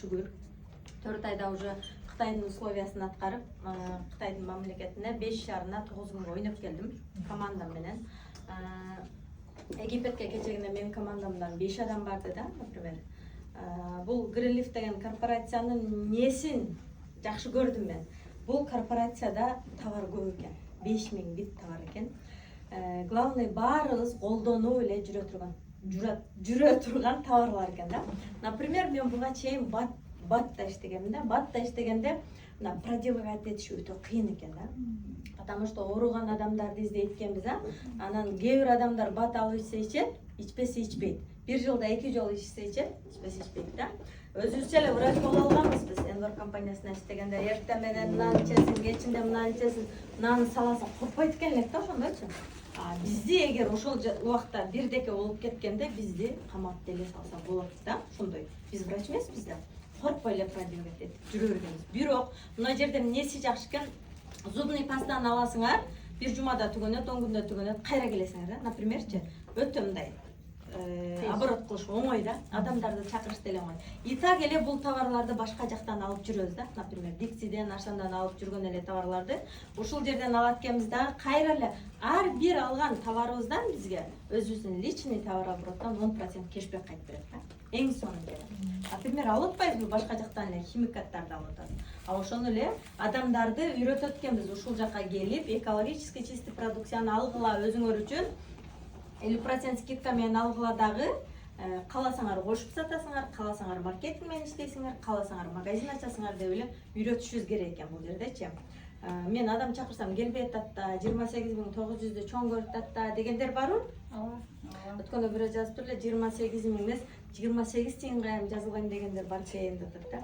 шүгүр. 4 айда уже Кытайдын условиясын аткарып, Кытайдын мамлекетине 5 жарына 9 күнгө ойноп келдим командам менен. Египетке кечегине менин командамдан 5 адам барды да, например. Бул Greenleaf деген корпорациянын несин жакшы көрдүм мен. Бул корпорацияда товар көп экен. 5000 бит товар экен. Главный баарыбыз колдонуу эле жүрө турган товарлар экен да. Например, мен буга чейин батта иштегенмин да. Батта иштегенде проделывать этиш өтө кыйын экен да. Потому что ооруган адамдарды издейт экенбиз, анан кээ бир адамдар бат алып ичсе ичет, ичпесе ичпейт. Бир жылда 2 жолу ичсе ичет, ичпесе ичпейт да. Өзүбүзчө эле врач боло алганбыз биз Envor компаниясына иштегенде. Эртең менен нан ичесиң, кечинде мынаны ичесиң, нан саласың, коркпойт экен элек да ошондойчу. Бизди эгер ошол убакта бирдеке болуп кеткенде бизди камап деле салса болот да. Ошондой. Биз врач эмеспиз да. Коркпой эле проделывать этип жүрө бергенбиз. Бирок мына жерде эмнеси жакшы экен? Зубный пастаны аласыңар, бир жумада түгөнөт, 10 күндө түгөнөт, кайра келесиңер да. Напримерчи, өтө мындай оборот кылыш оңой да, адамдарды чакырыш деле оңой. И так эле бул товарларды башка жактан алып жүрөбүз да. Например, Диксиден, ошондон алып жүргөн эле товарларды ушул жерден алат экенбиз да. Кайра эле ар бир алган товарыбыздан бизге өзүбүздүн личный товарообороттон 10% кешбек кайтып берет да. Эң сонунда. Например, алып атпайбызбы башка жактан эле химикаттарды алып атабыз. Ошону эле адамдарды үйрөтөт экенбиз ушул жакка келип, экологически чистый продукцияны алгыла өзүңөр үчүн 50% скидка менен алгыла дагы, кааласаңар кошуп сатасыңар, кааласаңар маркетинг менен иштейсиңер, кааласаңар магазин ачасыңар деп эле үйрөтүшүбүз керек экен бул жердечи. Мен адам чакырсам келбей атат да, 28900 чоң көрүп атат да дегендер барбы? Ооба. Өткөндө бирөө жазыптыр эле 28000 эмес, 28 тыйынга жазылган дегендер бар чейин деп атат да.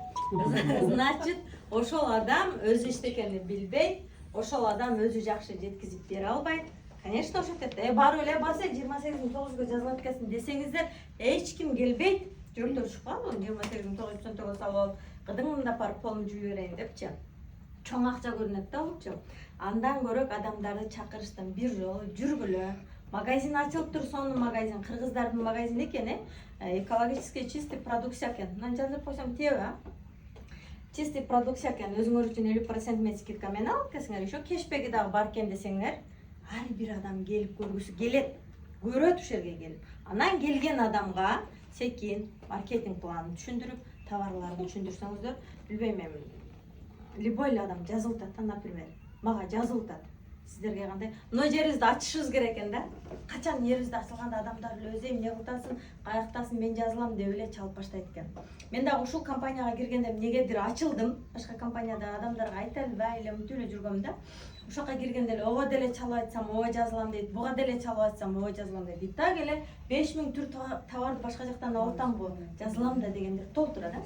Значит, ошол адам өзү иштекени билбейт, ошол адам өзү жакшы жеткизип бере албайт. Конечно, ошо кетти. Барып эле баса 28900 жазылып кетсин десеңиздер, эч ким келбейт. Жүрөктөр чыкпадыбы? 28900 салып алып, кыдыңымда барып колумду жууп берейин депчи. Чоң акча көрүнөт да болчу. Андан көрөк адамдарды чакырыштан бир жолу жүргүлө. Магазин ачылып тур, сонун магазин, кыргыздардын магазини экен, экологически чистый продукция экен. Мына жазып койсом теба. Чистый продукция экен, өзүңөр үчүн 50% мен скидка менен алып келсеңер, ошо кешпеги дагы бар экен десеңер, ар бир адам келип көргүсү келет, көрөт ушул жерге келип. Анан келген адамга секин маркетинг планын түшүндүрүп, товарларды түшүндүрсөңүздөр, билбейм мен. Любой адам жазылып атат, например, мага жазылып атат. Сиздерге кандай? Мына жерибизди ачышыбыз керек экен да. Качан жерибизди ачылганда адамдар эле өзү эмне кылтасың, каяктасың, мен жазылам деп эле чалып баштайт экен. Мен дагы ушул компанияга киргенде эмнегедир ачылдым. Башка компанияда адамдарга айта албай эле мынтип эле жүргөм да. Ошол жака киргенде эле ого деле чалып айтсам, ого жазылам дейт, буга деле чалып айтсам, ого жазылам дейт. И так эле 5000 түр товарды башка жактан алып атамбы, жазылам да дегендер толтура да.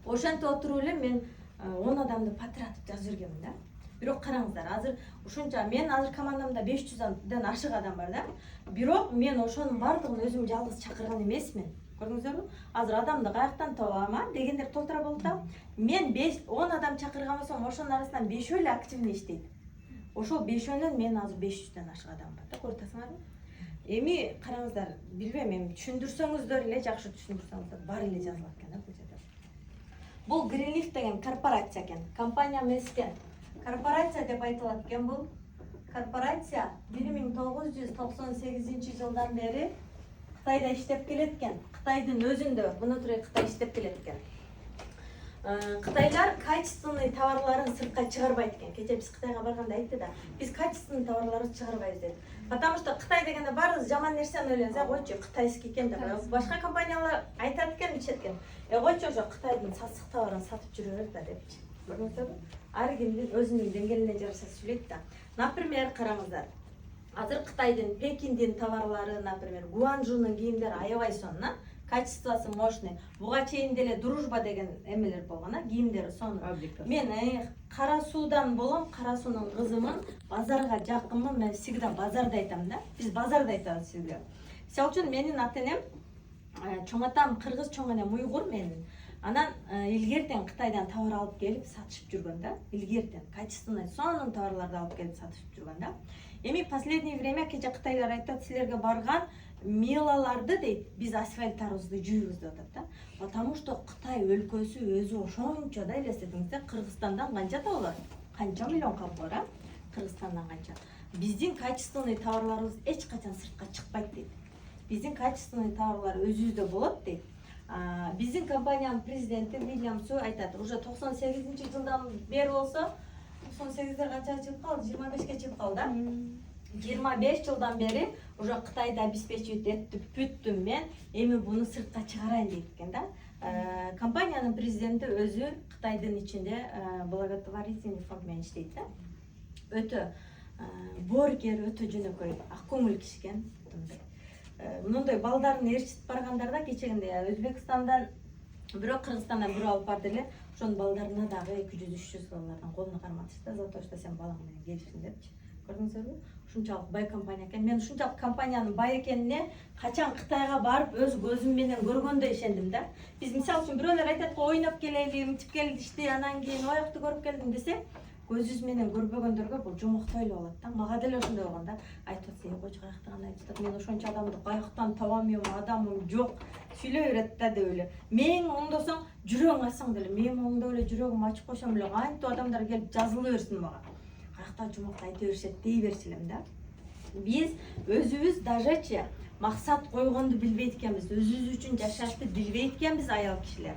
Ошентип отуруп эле мен 10 адамды патыратып жазып жүргөмүн да. Бирок караңыздар, азыр ушунча мен азыр командамда 500ден ашык адам бар да. Бирок мен ошонун бардыгын өзүм жалгыз чакырган эмесмин. Көрдүңүздөрбү? Азыр адамды каяктан табам дегендер толтура болот да. Мен 10 адам чакырган болсом, ошонун арасынан 5өө эле активный иштейт. Ошол 5өөнөн мен азыр 500ден ашык адам бар да, көрүп атасыңарбы? Эми караңыздар, билбейм, эми түшүндүрсөңүздөр эле, жакшы түшүндүрсөңүздөр бар эле жазылат экен да бул жерде. Бул Greenleaf деген корпорация экен, компания эмес экен. Корпорация деп айтылат экен бул. Корпорация 1998 жылдан бери Кытайда иштеп келет экен. Кытайдын өзүндө, внутри Кытай иштеп келет экен. Кытайлар качественный товарларын сыртка чыгарбайт экен. Кече биз Кытайга барганда айтты да, биз качественный товарларды чыгарбайбыз деп. Потому что Кытай дегенде баарыбыз жаман нерсени ойлойбуз, койчу, кытайский экен деп. Башка компаниялар айтат экен, ичет экен. Койчу, ошо Кытайдын сасык товарын сатып жүрө берет да депчи. Көрдүңүздөрбү? Ар кимдин өзүнүн деңгээлине жараша сүйлөйт да. Например, караңыздар. Азыр Кытайдын Пекиндин товарлары, например, Гуанчжунун кийимдери аябай сонун, качествосы мощный. Буга чейин деле Дружба деген эмелер болгон, кийимдери сонун. Мен Кара Суудан болом, Кара Суунун кызымын, базарга жакынмын, мен всегда базарда айтам да. Биз базарда айтабыз сизге. Мисалы үчүн менин ата-энем чоң атам кыргыз, чоң энем уйгур менин. Анан илгертен Кытайдан товар алып келип сатышып жүргөн да. Илгертен качественный сонун товарларды алып келип сатышып жүргөн да. Эми последнее время кече Кытайлар айтат, силерге барган мелаларды дейт биз асфальттарыбызды жүйбүз деп атат да. Потому что Кытай өлкөсү өзү ошончо да элестетиңиздер, Кыргызстандан канча табылат? Канча миллион халкы бар, Кыргызстандан канча. Биздин качественный товарларыбыз эч качан сыртка чыкпайт дейт. Биздин качественный товарлар өзүбүздө болот дейт. Биздин компаниянын президенти Вильям Су айтат, уже 98-жылдан бери болсо, 98-дер канча чыгып калды? 25-ке чыгып калды да. 25 жылдан бери уже Кытайды обеспечивать этип бүттүм мен, эми буну сыртка чыгарайын дейт экен да. Компаниянын президенти өзү Кытайдын ичинде благотворительный фонд менен иштейт да. Өтө боорукер, өтө жөнөкөй, ак көңүл киши экен. Мындай балдарын ээрчитип баргандарда кечегинде Өзбекстандан бирок Кыргызстандан бирөө алып барды эле. Ошонун балдарына дагы 200-300 доллардан колуна карматышты да, за то, что сен балаң менен келиптиң депчи. Көрдүңүзбү? Ушунчалык бай компания экен. Мен ушунчалык компаниянын бай экенине качан Кытайга барып өз көзүм менен көргөндө ишендим да. Биз мисалы үчүн бирөөлөр айтат го, ойноп келели, мынтип келдишти, анан кийин оякты көрүп келдим десе, көзүбүз менен көрбөгөндөргө бул жомоктой эле болот да. Мага деле ошондой болгон да. Айтып атса, койчу каяктан айтып атат. Мен ошончо адамды каяктан табам, адамым жок. Сүйлөй берет да деп эле. Мен оңдосоң, жүрөгүң ачсаң деле, мен оңдоп эле жүрөгүм ачып койсом эле, кантип адамдар келип жазыла берсин мага. Каяктан жомокто айта беришет, дей берчү элем да. Биз өзүбүз дажечи максат койгонду билбейт экенбиз, өзүбүз үчүн жашашты билбейт экенбиз аял кишилер.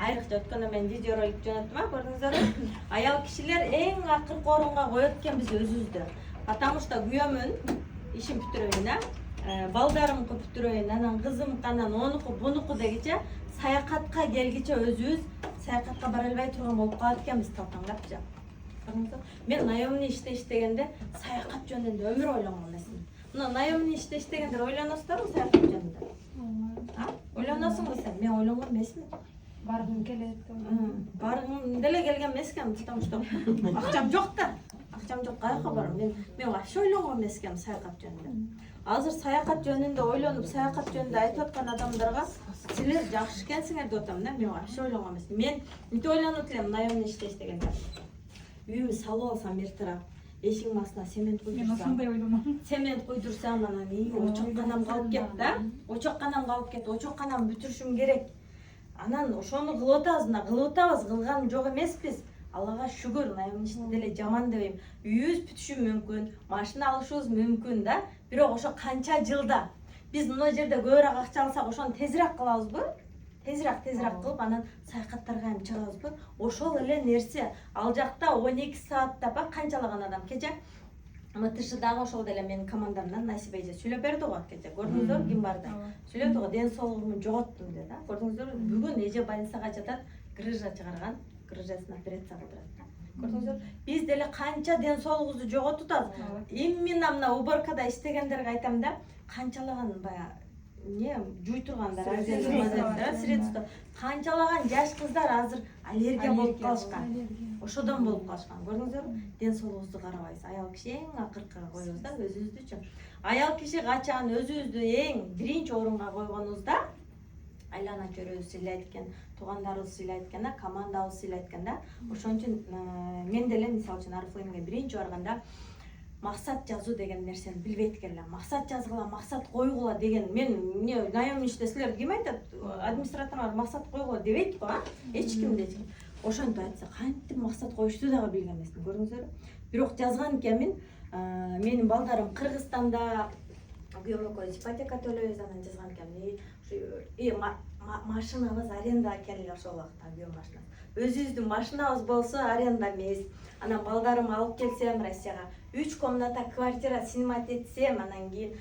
Айрыкча өткөндө мен видеоролик жөнөттүм, көрдүңүздөрбү? Аял кишилер эң акыркы орунга коет экенбиз өзүбүздү. Потому что күйөөмүн ишин бүтүрөйүн, балдарымды бүтүрөйүн, анан кызым, анан онуку, бунуку дегиче саякатка келгиче өзүбүз саякатка бара албай турган болуп калат экенбиз талтаңдапчы. Мен наемный иште иштегенде саякат жөнүндө өмүр ойлонгон эмесмин. Мына наемный иште иштегендер ойлоносуздарбы саякат жөнүндө? Ойлоносуңбу сен? Мен ойлонгон эмесмин. Баргым келет. Баргым деле келген эмес экен, потому что акчам жок да. Акчам жок, каяка барам? Мен вообще ойлонгон эмес экен саякат жөнүндө. Азыр саякат жөнүндө ойлонуп, саякат жөнүндө айтып аткан адамдарга силер жакшы экенсиңер деп атам да. Мен вообще ойлонгон эмес. Мен мынтип ойлонуп элем наемный иште иштегенде. Үйүмдү салып алсам эртерээк, эшигиң астына цемент куйдурсам. Мен ошондой ойлоном. Цемент куйдурсам, анан очок канам калып кетти да. Очок канам калып кетти. Очок канам бүтүрүшүм керек. Анан ошону кылып атабыз, кылган жок эмеспиз. Аллага шүгүр, наемный иште деле жаман дебейм. Үйүбүз бүтүшү мүмкүн, машина алышыбыз мүмкүн да. Бирок ошо канча жылда биз мына жерде көбүрөөк акча алсак, ошону тезирээк кылабызбы? Тезирээк кылып, анан саякаттарга эми чыгабызбы? Ошол эле нерсе. Ал жакта 12 саатта канчалаган адам кече МТШдагы ошол деле менин командамдан Насиба эже сүйлөп берди го кече. Көрдүңүздөрбү ким барды? Сүйлөдү го, ден соолугумду жоготтум деди. Көрдүңүздөрбү? Бүгүн эже больницага жатат, грыжа чыгарган, грыжасын операция кылдырат. Көрдүңүздөрбү? Биз деле канча ден соолугубузду жоготуп атабыз. Именно мына уборкада иштегендерге айтам да, канчалаган баягы жуй тургандар, средство, канчалаган жаш кыздар азыр аллергия болуп калышкан. Ошодон болуп калышкан. Көрдүңүздөрбү? Ден соолугубузду карабайбыз. Аял киши эң акыркыга коебуз да, өзүбүздүчү. Аял киши качан өзүбүздү эң биринчи орунга койгонубузда айлана чөйрөбүз сыйлайт экен, туугандарыбыз сыйлайт экен да, командабыз сыйлайт экен да. Ошон үчүн мен деле мисалы үчүн Арфлеймге биринчи барганда максат жазуу деген нерсени билбейт экенмин. Максат жазгыла, максат койгула деген мен наемный иште силер ким айтат? Администраторлор максат койгула дебейт го, эч ким да. Ошентип айтса, кантип максат коюшту дагы билген эмесмин, көрдүңүздөрбү? Бирок жазган экенмин. Менин балдарым Кыргызстанда күйөөм экөөбүз ипотека төлөйбүз, анан жазган экенмин. Машинабыз аренда экен эле ошол убакта, күйөө машинасы. Өзүбүздүн машинабыз болсо аренда эмес. Анан балдарым алып келсем Россияга 3 комната квартира снимать этсем, анан кийин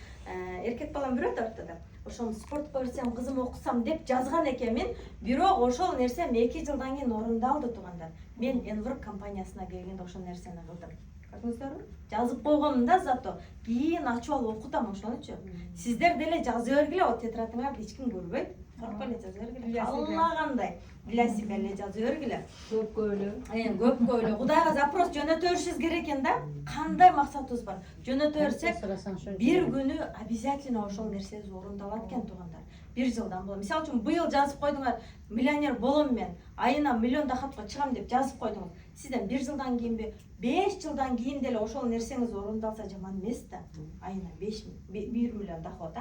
эркек балам бирөө ортодо. Ошону спортко берсем, кызым окусам деп жазган экенмин. Бирок ошол нерсем 2 жылдан кийин орундалды туугандар. Мен Enver компаниясына келгенде ошол нерсени кылдым. Көрдүңүздөрбү? Жазып койгонмун да зато. Кийин ачып алып окутам ошонучу. Сиздер деле жазып бергиле, о тетрадыңарды эч ким көрбөйт. Коркпой эле жазып бергиле. Аллагандай для себя эле жазып бергиле. Көпкө эле. Көпкө эле. Кудайга запрос жөнөтө беришибиз керек экен да. Кандай максатыбыз бар? Жөнөтө берсек, бир күнү обязательно ошол нерсебиз орундалат экен туугандар. 1 жылдан болот. Мисалы үчүн быйыл жазып койдуңар, миллионер болом мен, айына миллион доходко чыгам деп жазып койдуңуз. Сизден 1 жылдан кийинби, 5 жылдан кийин деле ошол нерсеңиз орундалса жаман эмес да. Айына 1 миллион доход,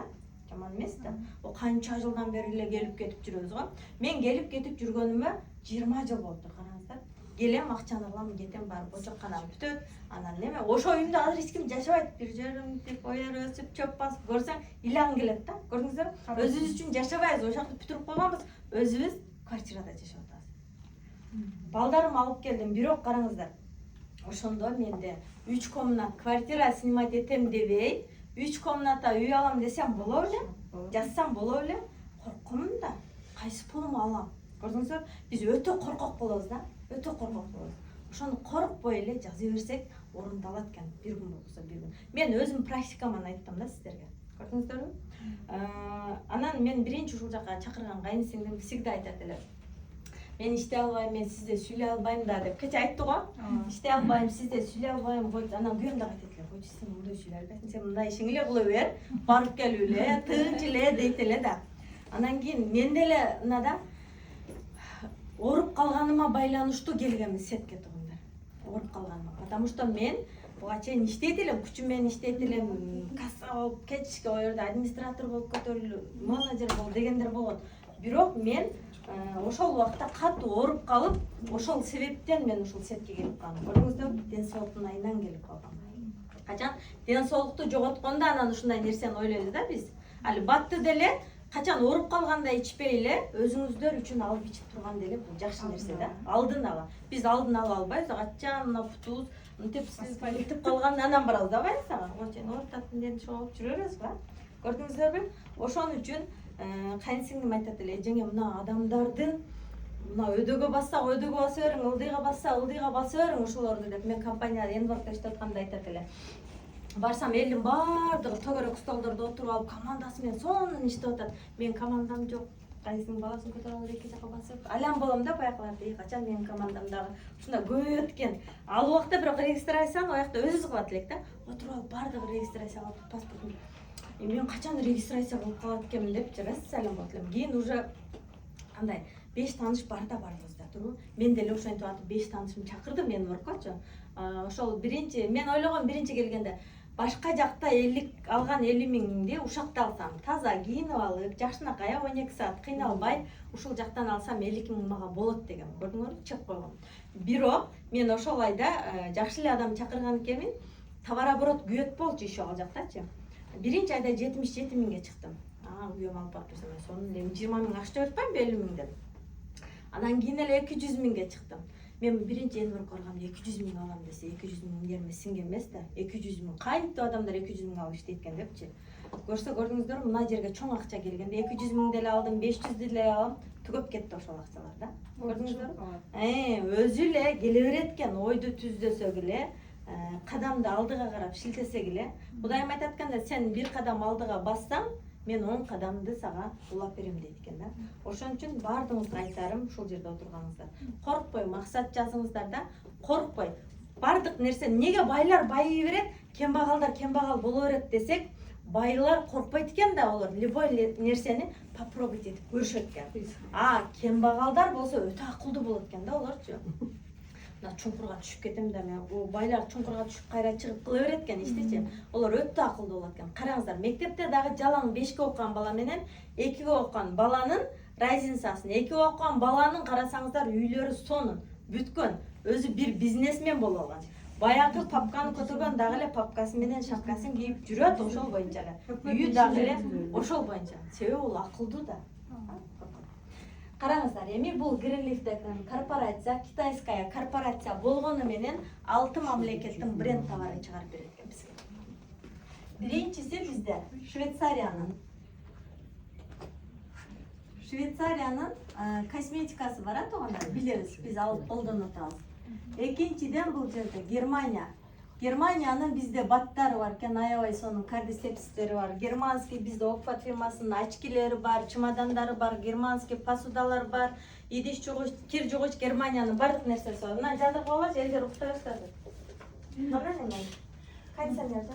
жаман эмес да. О канча жылдан бери эле келип кетип жүрөбүз го. Мен келип кетип жүргөнүмө 20 жыл болду, караңыздар. Келем, акчаны алам, кетем, барып ожокканам бүтөт. Анан неме, ошо үйүндө азыр эч ким жашабайт. Бир жерим тип оер өсүп, чөп басып көрсөң, илан келет да. Көрдүңүздөрбү? Өзүбүз үчүн жашабайбыз, ошакты бүтүрүп койгонбуз. Өзүбүз квартирада жашап атабыз. Балдарым алып келдим, бирок караңыздар. Ошондо менде 3 комнат квартира снимать этем дебей, 3 комната үй алам десем боло беле? Жазсам боло беле? Коркомун да. Кайсы пулуму алам? Көрдүңүздөр? Биз өтө коркок болобуз да. Өтө коркок болобуз. Ошону коркпой эле жаза берсек, орундалат экен. Бир күн болбосо бир күн. Мен өзүм практикаман айттым да сиздерге. Көрдүңүздөрбү? Анан мен биринчи ушул жака чакырган кайынсиңдим всегда айтат эле. Мен иштей албайм, мен сизде сүйлөй албайм да деп. Кече айтты го. Иштей албайм, сизде сүйлөй албайм. Анан күйөөм да айтат эле. Койчу, сен мындай сүйлөй албайсың, сен мындай ишиңи эле кыла бер, барып келип эле, тынч эле дейт эле да. Анан кийин мен деле мынада ооруп калганыма байланыштуу келгенмин сетке туугандар. Ооруп калганыма. Потому что мен буга чейин иштейт элем, күчүм менен иштейт элем, касса болуп, кечке о жерде администратор болуп көтөрүлүп, менеджер болуп дегендер болгон. Бирок мен ошол убакта катуу ооруп калып, ошол себептен мен ушул сетке келип калдым. Көрдүңүздөрбү? Ден соолуктун айынан келип калгам. Качан ден соолукту жоготкондо анан ушундай нерсени ойлойбуз да биз. Али батты деле качан ооруп калганда ичпей эле өзүңүздөр үчүн алып ичип турган деле бул жакшы нерсе да. Алдын ала. Биз алдын ала албайбыз. Качан мына путубуз мынтип калган анан барабыз да больницага. Ошон оорутатын ден чогулуп жүрө беребиз ба? Көрдүңүздөрбү? Ошон үчүн кайынсиңдим айтат эле, эжеңе мына адамдардын мына өдөгө басса бериң, ылдыйга басса баса бериң ошолорду деп. Мен компанияда Энворкта иштеп атканда айтат эле. Барсам элдин баардыгы төгөрөк столдордо отуруп алып, командасы менен сонун иштеп атат. Мен командам жок. Кайсынын баласын көтөрүп алып эки жака басып, алям болом да баякыларды. Качан менин командам дагы ушундай көбөйөт экен. Ал убакта бирок регистрацияны аяқта өзүбүз кылат элек да. Отуруп алып баардыгы регистрация кылып паспортун. Мен качан регистрация кылып калат экенмин деп раз алям болот элем. Кийин уже кандай 5 тааныш бар да барбыз да, туруп. Мен деле ошентип атып 5 таанышымды чакырдым мен Энворккочу. Ошол биринчи мен ойлогом биринчи келгенде башка жакта 50 алган 50 миңди ушакта алсам, таза кийинип алып, жакшынакай 12 саат кыйналбай ушул жактан алсам 52 миң мага болот деген. Көрдүңөрбү? Чек койгом. Бирок мен ошол айда жакшы эле адам чакырган экенмин. Товарооборот күйөт болчу иши ал жактачы. Биринчи айда 77 миңге чыктым. Күйөөм алып барып берсем, сонун эми 20 миң акча өтпөйм, 50 миң деп. Анан кийин эле 200 миңге чыктым. Мен биринчи Энворкко барганда 200 миң алам десе, 200 миң жериме сиңген эмес да. 200 миң кантип адамдар 200 миң алып иштейт экен депчи. Көрдүңүздөрбү, мына жерге чоң акча келгенде 200 миң деле алдым, 500 деле алам, түгөп кетти ошол акчалар да. Көрдүңүздөрбү? Өзү эле келе берет экен, ойду түздөсөк эле, кадамды алдыга карап шилтесек эле. Кудайым айтат экен, сен бир кадам алдыга бассаң, мен 10 кадамды сага улап берем дейт экен да. Ошон үчүн баардыгыңызга айтарым, ушул жерде отурганыңыздар. Коркпой максат жазыңыздар да, коркпой. Бардык нерсе неге байлар байый берет, кембагалдар кембагал боло берет десек, байлар коркпойт экен да, олар любой нерсени попробовать этип көрүшөт экен. Кембагалдар болсо өтө акылдуу болот экен да олорчу. Мына чуңкурга түшүп кетем да, мен байлар чуңкурга түшүп кайра чыгып кыла берет экен иштечи. Олар өтө акылдуу болот экен. Караңыздар, мектепте дагы жалаң 5ке окуган бала менен 2ге окуган баланын разницасын, 2ге окуган баланын карасаңыздар үйлөрү сонун, бүткөн, өзү бир бизнесмен болуп алган. Баягы папканы көтөргөн дагы эле папкасы менен шапкасын кийип жүрөт, ошол боюнча эле. Үйү дагы эле ошол боюнча. Себеби ол акылдуу да. Караңыздар, эми бул Greenleaf деген корпорация, китайская корпорация болгону менен 6 мамлекеттин бренд товарын чыгарып берет экен бизге. Биринчиси бизде Швейцариянын косметикасы бар туугандар, билебиз, биз алып колдонуп атабыз. Экинчиден бул жерде Германиянын бизде баттары бар экен, аябай сонун кардицепстери бар. Германский бизде Окфат фирмасынын очкилери бар, чемодандары бар, германский посудалар бар, идиш жугуч, кир жугуч Германиянын бардык нерсеси бар. Мына жазып койгоч, элдер уктай баштады. Мына эмне? Кондиционер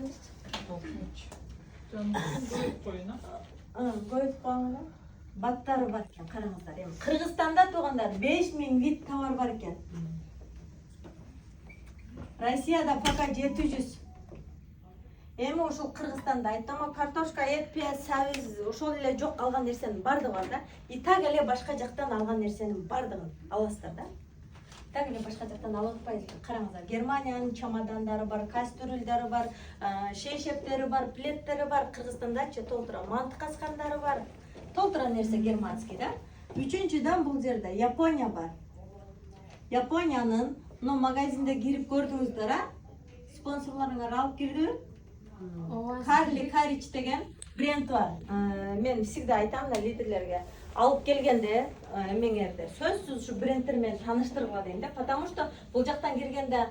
коюп койгон. Баттары бар экен, караңыздар. Эми Кыргызстанда туугандар 5000 вид товар бар экен. Россияда пока 700. Эми ушул Кыргызстанда айттым, картошка, эт, пияз, сабыз ошол эле жок алган нерсенин бардыгы бар да. И так эле башка жактан алган нерсенин бардыгын аласыздар да. Так эле башка жактан алып атпайсыздар. Караңыздар, Германиянын чамадандары бар, кастрюльдары бар, шейшептери бар, плеттери бар. Кыргызстандачы толтура мантык аскандары бар. Толтура нерсе германский да. Үчүнчүдөн бул жерде Япония бар. Япониянын магазинде кирип көрдүңүздөр, спонсорлоруңар алып кирдиби? Карли Карич деген бренд бар. Мен всегда айтам да лидерлерге, алып келгенде эмеңерде сөзсүз ушу брендтер менен тааныштыргыла дейм да, потому что бул жактан киргенде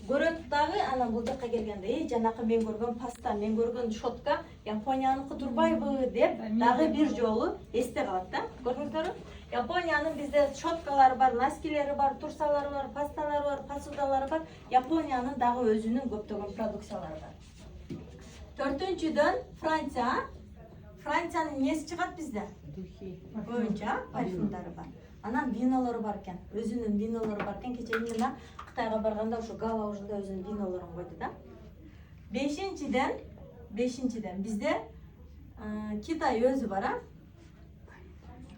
көрөт дагы, анан бул жакка келгенде, жанакы мен көргөн паста, мен көргөн шотка Японияныкы турбайбы деп дагы бир жолу эсте калат да. Көрдүңүздөрбү? Япониянын бизде шоткалары бар, носкилери бар, турсалары бар, пасталары бар, посудалары бар. Япониянын дагы өзүнүн көптөгөн продукциялары бар. Төртүнчүдөн Франция. Франциянын эмеси чыгат бизде? Боюнча парфюмдары бар. Анан винолору бар экен. Өзүнүн винолору бар экен. Кече мен Кытайга барганда ошо Гала ужунда өзүнүн винолорун койду да. Бешинчиден бизде Китай өзү бар,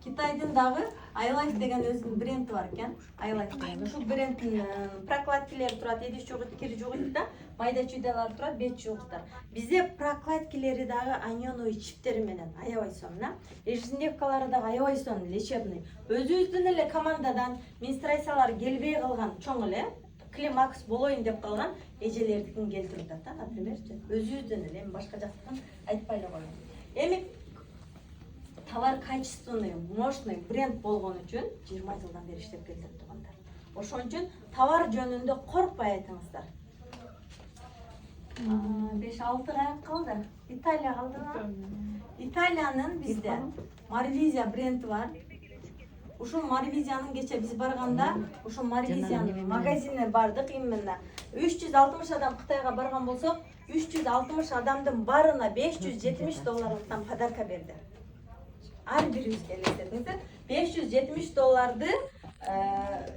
Китайдын дагы iLife деген өзүнүн бренди бар экен. iLife деген. Ушул брендтин прокладкилери турат, эдиш жугут, кири жугут да. Майда чүйдалар турат, бет жугуттар. Бизде прокладкилери дагы анионовый чиптери менен аябай сонун, ежедневкалары дагы аябай сонун, лечебный. Өзүбүздүн эле командадан менструациялар келбей калган чоң эле, климакс болоюн деп калган эжелердикин келтирип атат да, напримерчи. Өзүбүздүн эле, эми башка жактан айтпай эле коеюн. Эми товар качественный, мощный бренд болгон үчүн 20 жылдан бери иштеп келатат туугандар. Ошон үчүн товар жөнүндө коркпой айтыңыздар. 5-6 кайык калды. Италия калдыбы? Италиянын бизде Marvisia бренди бар. Ушул Marvisiянын кече биз барганда, ушул Marvisiянын магазинине бардык, именно 360 адам Кытайга барган болсок, 360 адамдын барына $570 подарка берди. Ар бирибизге элестетиңиздер, $570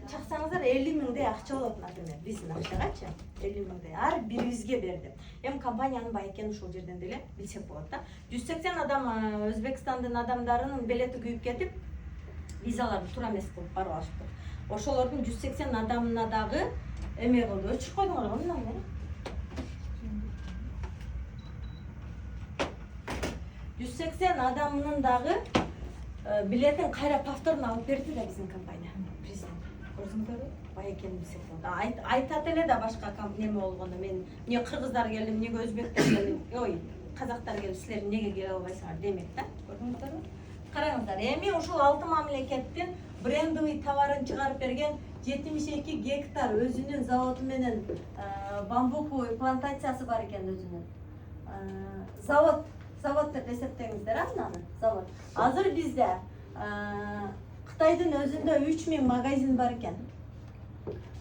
чаксаңыздар 50 миңдей акча болот, например, биздин акчагачы 50 миңдей ар бирибизге берди. Эми компаниянын бай экенин ушул жерден деле билсек болот да. 180 адам Өзбекстандын адамдарынын билети күйүп кетип, визаларды туура эмес кылып барып алышты. Ошолордун 180 адамына дагы эме кылды, өчүрүп койдуңар го мындан бери. 180 адамынын дагы билетин кайра повторно алып берди да биздин компания. Көрдүңүздөрбү? Бай экенин билсек болот. Айтат эле да башка неме болгондо, мен эмне кыргыздар келди, эмнеге өзбектер келди, ой, казактар келип, силер эмнеге келе албайсыңар демек да. Көрдүңүздөрбү? Караңыздар, эми ушул 6 мамлекеттин брендовый товарын чыгарып берген 72 гектар өзүнүн заводу менен бамбуковый плантациясы бар экен өзүнүн. Завод деп эсептеңиздер, ананы завод. Азыр бизде Кытайдын өзүндө 3000 магазин бар экен.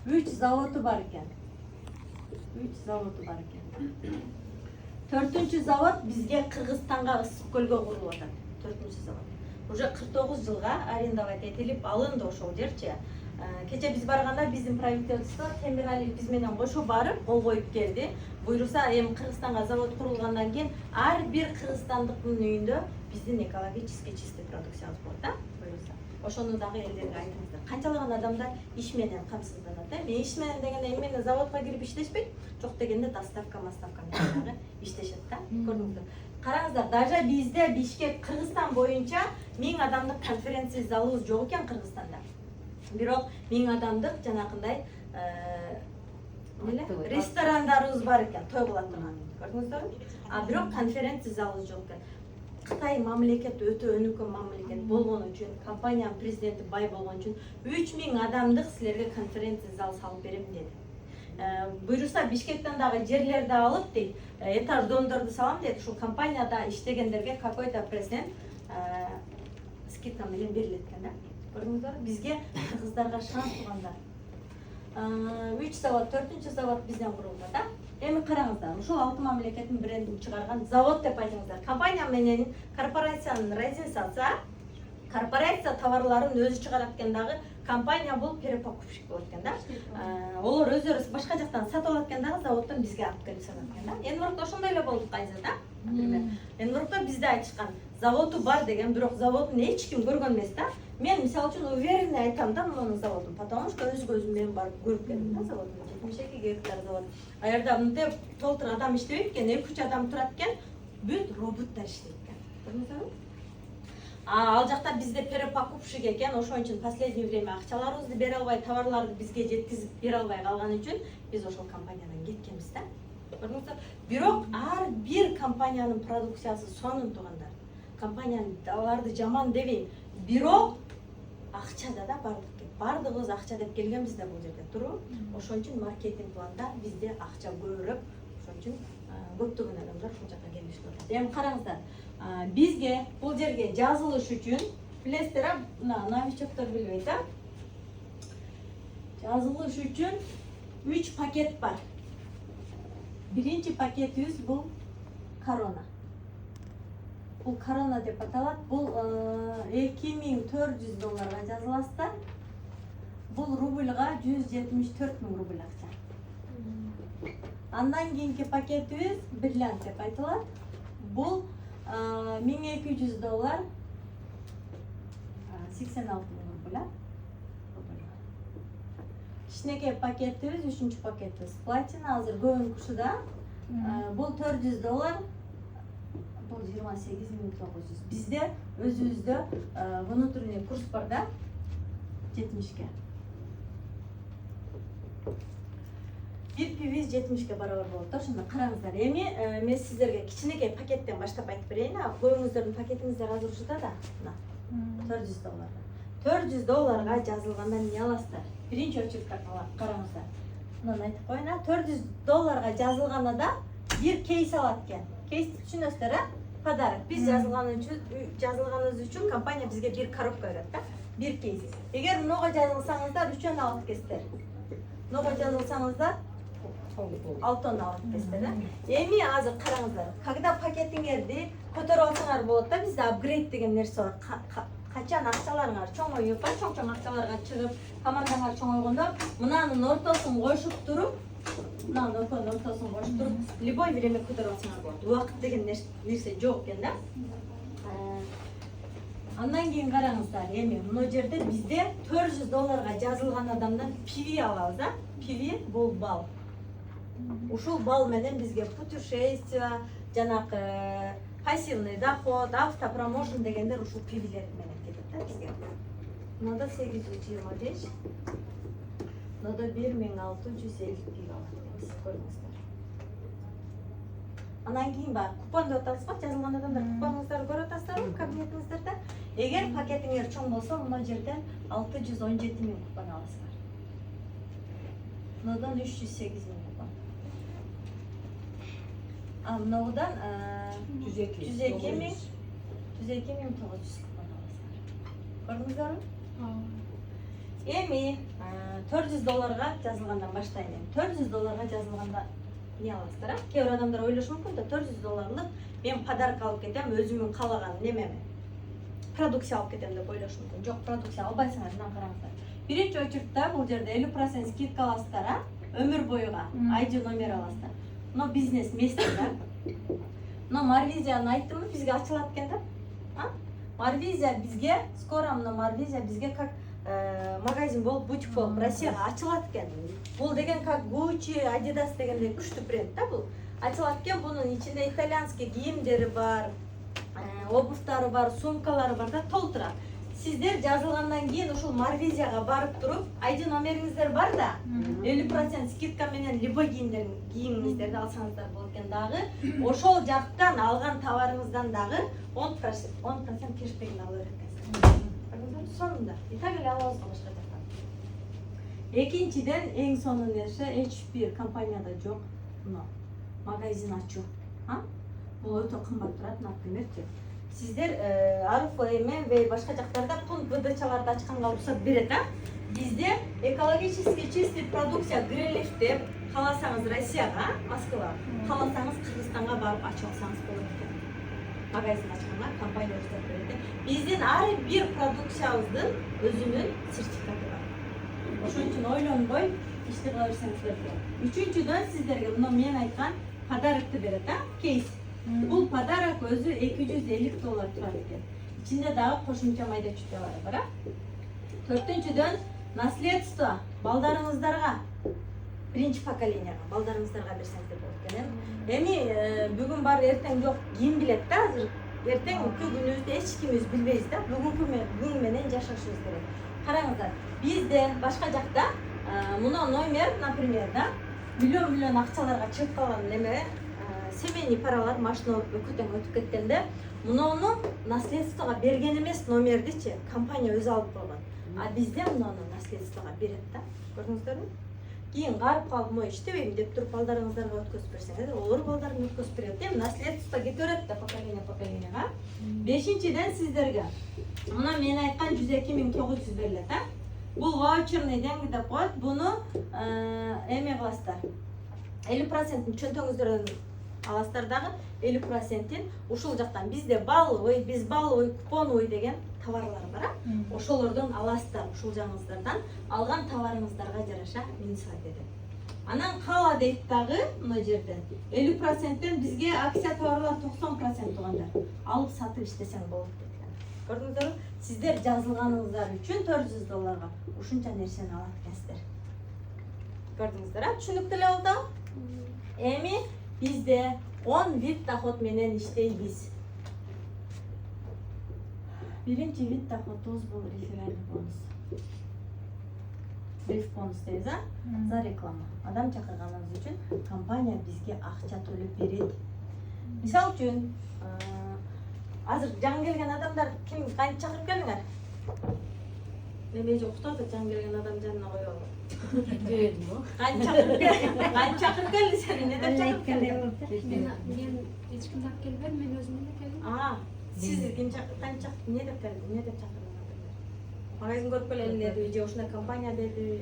3 заводу бар экен. 4-чү завод бизге Кыргызстанга Ысык көлгө курулуп атат. 4-чү завод. Уже 49 жылга арендовать этилип алынды ошол жерчи. Кече биз барганда биздин правительство Темирали биз менен кошо барып кол коюп келди. Буйруса, эми Кыргызстанга завод курулгандан кийин ар бир кыргызстандыктын үйүндө биздин экологически чистый продукциябыз болот да. Буйруса. Ошону дагы элдерге айтыңыздар. Канчалаган адамдар иш менен камсызданат да. Мен иш менен дегенде эмне заводко кирип иштешпейт, жок дегенде доставка менен дагы иштешет да. Көрдүңүздөр. Караңыздар, даже бизде Бишкек, Кыргызстан боюнча 1000 адамдык конференция залыбыз жок экен Кыргызстанда. Бирок 1000 адамдык жанакындай ресторандарыбыз бар экен, той кылат турган. Көрдүңүздөрбү? Бирок конференция залыбыз жок экен. Кытай мамлекет өтө өнүккөн мамлекет болгон үчүн, компаниянын президенти бай болгон үчүн 3000 адамдык силерге конференция зал салып берем деди. Буйруса Бишкектен дагы жерлерди алып дейт, этаж домдорду салам дейт. Ушул компанияда иштегендерге какой-то процент скидка менен берилет экен да. Көрдүңүздөрбү? Бизге кыргыздарга шанс туугандар. 3 завод, 4-чү завод бизден курулду да. Эми караңыздар, ушул 6 мамлекеттин брендин чыгарган завод деп айтыңыздар. Компания менен корпорациянын разницасы корпорация товарларын өзү чыгарат экен дагы, компания бул перепокупщик болот экен да. Олар өздөрү башка жактан сатып алат экен дагы, заводдон бизге алып келип сатат экен да. Энворкто ошондой эле болду кайсы да. Энворкто бизде айтышкан, заводу бар деген, бирок заводун эч ким көргөн эмес да. Мен мисалы үчүн уверенный айтам да мунун заводун, потому что өз көзүм менен барып көрүп келдим да заводун. 72 гектар завод. Аерда мынтип толтур адам иштебейт экен, 2-3 адам турат экен, бүт роботтор иштейт экен. Көрдүңүзбү? Ал жакта бизде перепокупщик экен, ошон үчүн последнее время акчаларыбызды бере албай, товарларды бизге жеткизип бере албай калган үчүн биз ошол компаниядан кеткенбиз да. Көрдүңүзбү? Бирок ар бир компаниянын продукциясы сонун туугандар. Компаниянын аларды жаман дебейм, бирок акчада да бардыгыбыз акча деп келгенбиз да бул жерде, туурабы? Ошон үчүн маркетинг планда бизде акча көбүрөөк, ошон үчүн көптөгөн адамдар ушул жака келишип атат. Эми караңыздар, бизге бул жерге жазылыш үчүн билесиздер, мына новичоктор билбейт, жазылыш үчүн 3 пакет бар. Биринчи пакетибиз бул корона. Бул корона деп аталат. Бул $2400 жазыласыздар. Бул рубльга 174 000 рубль акча. Андан кийинки пакетибиз бриллиант деп айтылат. Бул $1200, 86 000 рубль. Кичинекей пакетибиз, 3-чү пакетибиз платина, азыр көбүнүн кушуда. Бул $400, бул 28 900. Бизде өзүбүздө внутренний курс бар да, 70-ке. Бир пивиз 70-ке барабар болот. Ошондо караңыздар. Эми мен сиздерге кичинекей пакеттен баштап айтып берейин. Көбүңүздөрдүн пакетиңиздер азыр ушуда да. Мына $400. $400 жазылганда эмне аласыздар? Биринчи очередте караңыздар. Мынаны айтып коеюн, $400 жазылганда бир кейс алат экен. Кейсти түшүнөсүздөр, подарок. Биз жазылганыбыз үчүн компания бизге бир коробка берет да, бир кейс. Эгер много жазылсаңыздар 3 алып кетесиздер. Много жазылсаңыздар 6 алып кетесиздер да. Эми азыр караңыздар. Когда пакетиңерди көтөрүп алсаңар болот да, бизде апгрейд деген нерсе бар. Качан акчаларыңар чоңоюп, чоң акчаларга чыгып, командаңар чоңойгондо, мынанын ортосун кошуп туруп, любой время көтөрүп алсаңар болот. Убакыт деген нерсе жок экен да. Андан кийин караңыздар, эми мына жерде бизде $400 жазылган адамдан пиви алабыз да. Пиви бул бал. Ушул бал менен бизге путешествие, жанакы пассивный доход, автопромоушен дегендер ушул пивилер менен кетет да бизге. Мында 825, мында 1650 пиви алат экенбиз, көрүңүздөр. Андан кийин бар купон деп атасызбы, жазылган адамдар купонуңуздарды көрүп атасыздарбы кабинетиңиздерде? Эгер пакетиңер чоң болсо, мына жерден 617 000 купон аласыздар. Мындан 308 000 купон. Мынаудан 102 000 900 купон аласыздар. Көрдүңүздөрбү? Эми $400 жазылгандан баштайын. $400 жазылганда не аласыздар? Кээ бир адамдар ойлошу мүмкүн да, $400 мен подарок алып кетем, өзүмүн каалаган немеме. Продукция алып кетем деп ойлошу мүмкүн. Жок, продукция албайсыңар, мына караңыздар. Биринчи очередте бул жерде 50% скидка аласыздар, өмүр боюга ID номер аласыздар. Но бизнес место да. Но Марвизияны айттымбы, бизге ачылат экен да. Марвизия бизге, скоро мына Марвизия бизге как магазин болуп, бутик болуп Россияга ачылат экен. Бул деген как Gucci, Adidas дегендей күчтүү бренд да бул. Ачылат экен, бунун ичинде итальянский кийимдери бар, обувтары бар, сумкалары бар да, толтура. Сиздер жазылгандан кийин ушул Марвизияга барып туруп, ID номериңиздер бар да, 50% скидка менен любой кийимиңиздерди алсаңыздар болот экен дагы. Ошол жактан алган товарыңыздан дагы 10% кешбегин ала берет экенсиз. Сонунда Италия алабыз башка жактан. Экинчиден эң сонун нерсе HP компанияда жок. Мына магазин ачуу. Бул өтө кымбат турат, например, сиздер Арфлейме ve башка жактарда пункт выдачаларды ачканга уруксат берет, Бизде экологически чистый продукция Гринлифт деп кааласаңыз Россияга, Москва, кааласаңыз Кыргызстанга барып ачып алсаңыз болот экен. магазин ачканга компания рұқсат береді. Биздин ар бир продукциябыздын өзүнүн сертификаты бар. Ошон үчүн ойлонбой ишти кыла берсеңиздер болот. Үчүнчүдөн сиздерге мына мен айткан подарокты берет, кейс. Бул подарок өзү $250 турат экен. Ичинде дагы кошумча майда чүчөлөр бар. Төртүнчүдөн наследство балдарыңыздарга, биринчи поколенияга, балдарыңыздарга берсеңиздер болот экен. Эми бүгүн бар, эртең жок, ким билет да, азыр эртеңки күнүбүздү эч кимибиз билбейбиз да. Бүгүн менен жашашыбыз керек. Караңыздар, бизде башка жакта мына номер, например, да, миллион акчаларга чыгып калган неме, семейный паралар машина өкүтөн өтүп кеткенде, муну наследствого берген эмес, номердичи компания өзү алып койгон. А бизде муну наследствого берет да. Көрдүңүздөрбү? Кийин карып калып, мой иштебейм деп туруп балдарыңыздарга өткөзүп берсеңиздер, олар балдарын өткөзүп берет. Эми наследство кете берет да поколенияга. Бешинчиден сиздерге мына мен айткан 102.900 берилет, Бул ваучерный деньги деп коет. Буну эме кыласыздар. 50%-ин чөнтөңүздөрдөн аласыздар дагы, 50%-ин ушул жактан бизде балловый, купоновый деген товарлар бар. Ошолордон аласыздар, ушул жаңыңыздардан алган товарыңыздарга жараша минус кетет. Анан кала дейт дагы мына жерден 50%-тен бизге акция товарлар 90% тугандар. Алып сатып иштесең болот дейт. Көрдүңүздөрбү? Сиздер жазылганыңыздар үчүн $400 ушунча нерсени алат экенсиздер. Көрдүңүздөр, түшүнүктүү эле болду? Эми бизде 10 вид доход менен иштейбиз. Биринчи вид доходубуз бул реферальный бонус. Реф бонус дейбиз, за реклама. Адам чакырганыңыз үчүн компания бизге акча төлөп берет. Мисалы үчүн, азыр жаңы келген адамдар ким кантип чакырып келдиңер? Неме жокту да жаңы келген адам жанына коёбу. Кантип чакырып келди сени? Эмне деп чакырып келди? Мен эч ким так келбедим, мен өзүм эле келдим. Сиз канча эмне деп келди? Эмне деп чакырдыңар? Магазин көрүп келелерби же ушундай компания деди?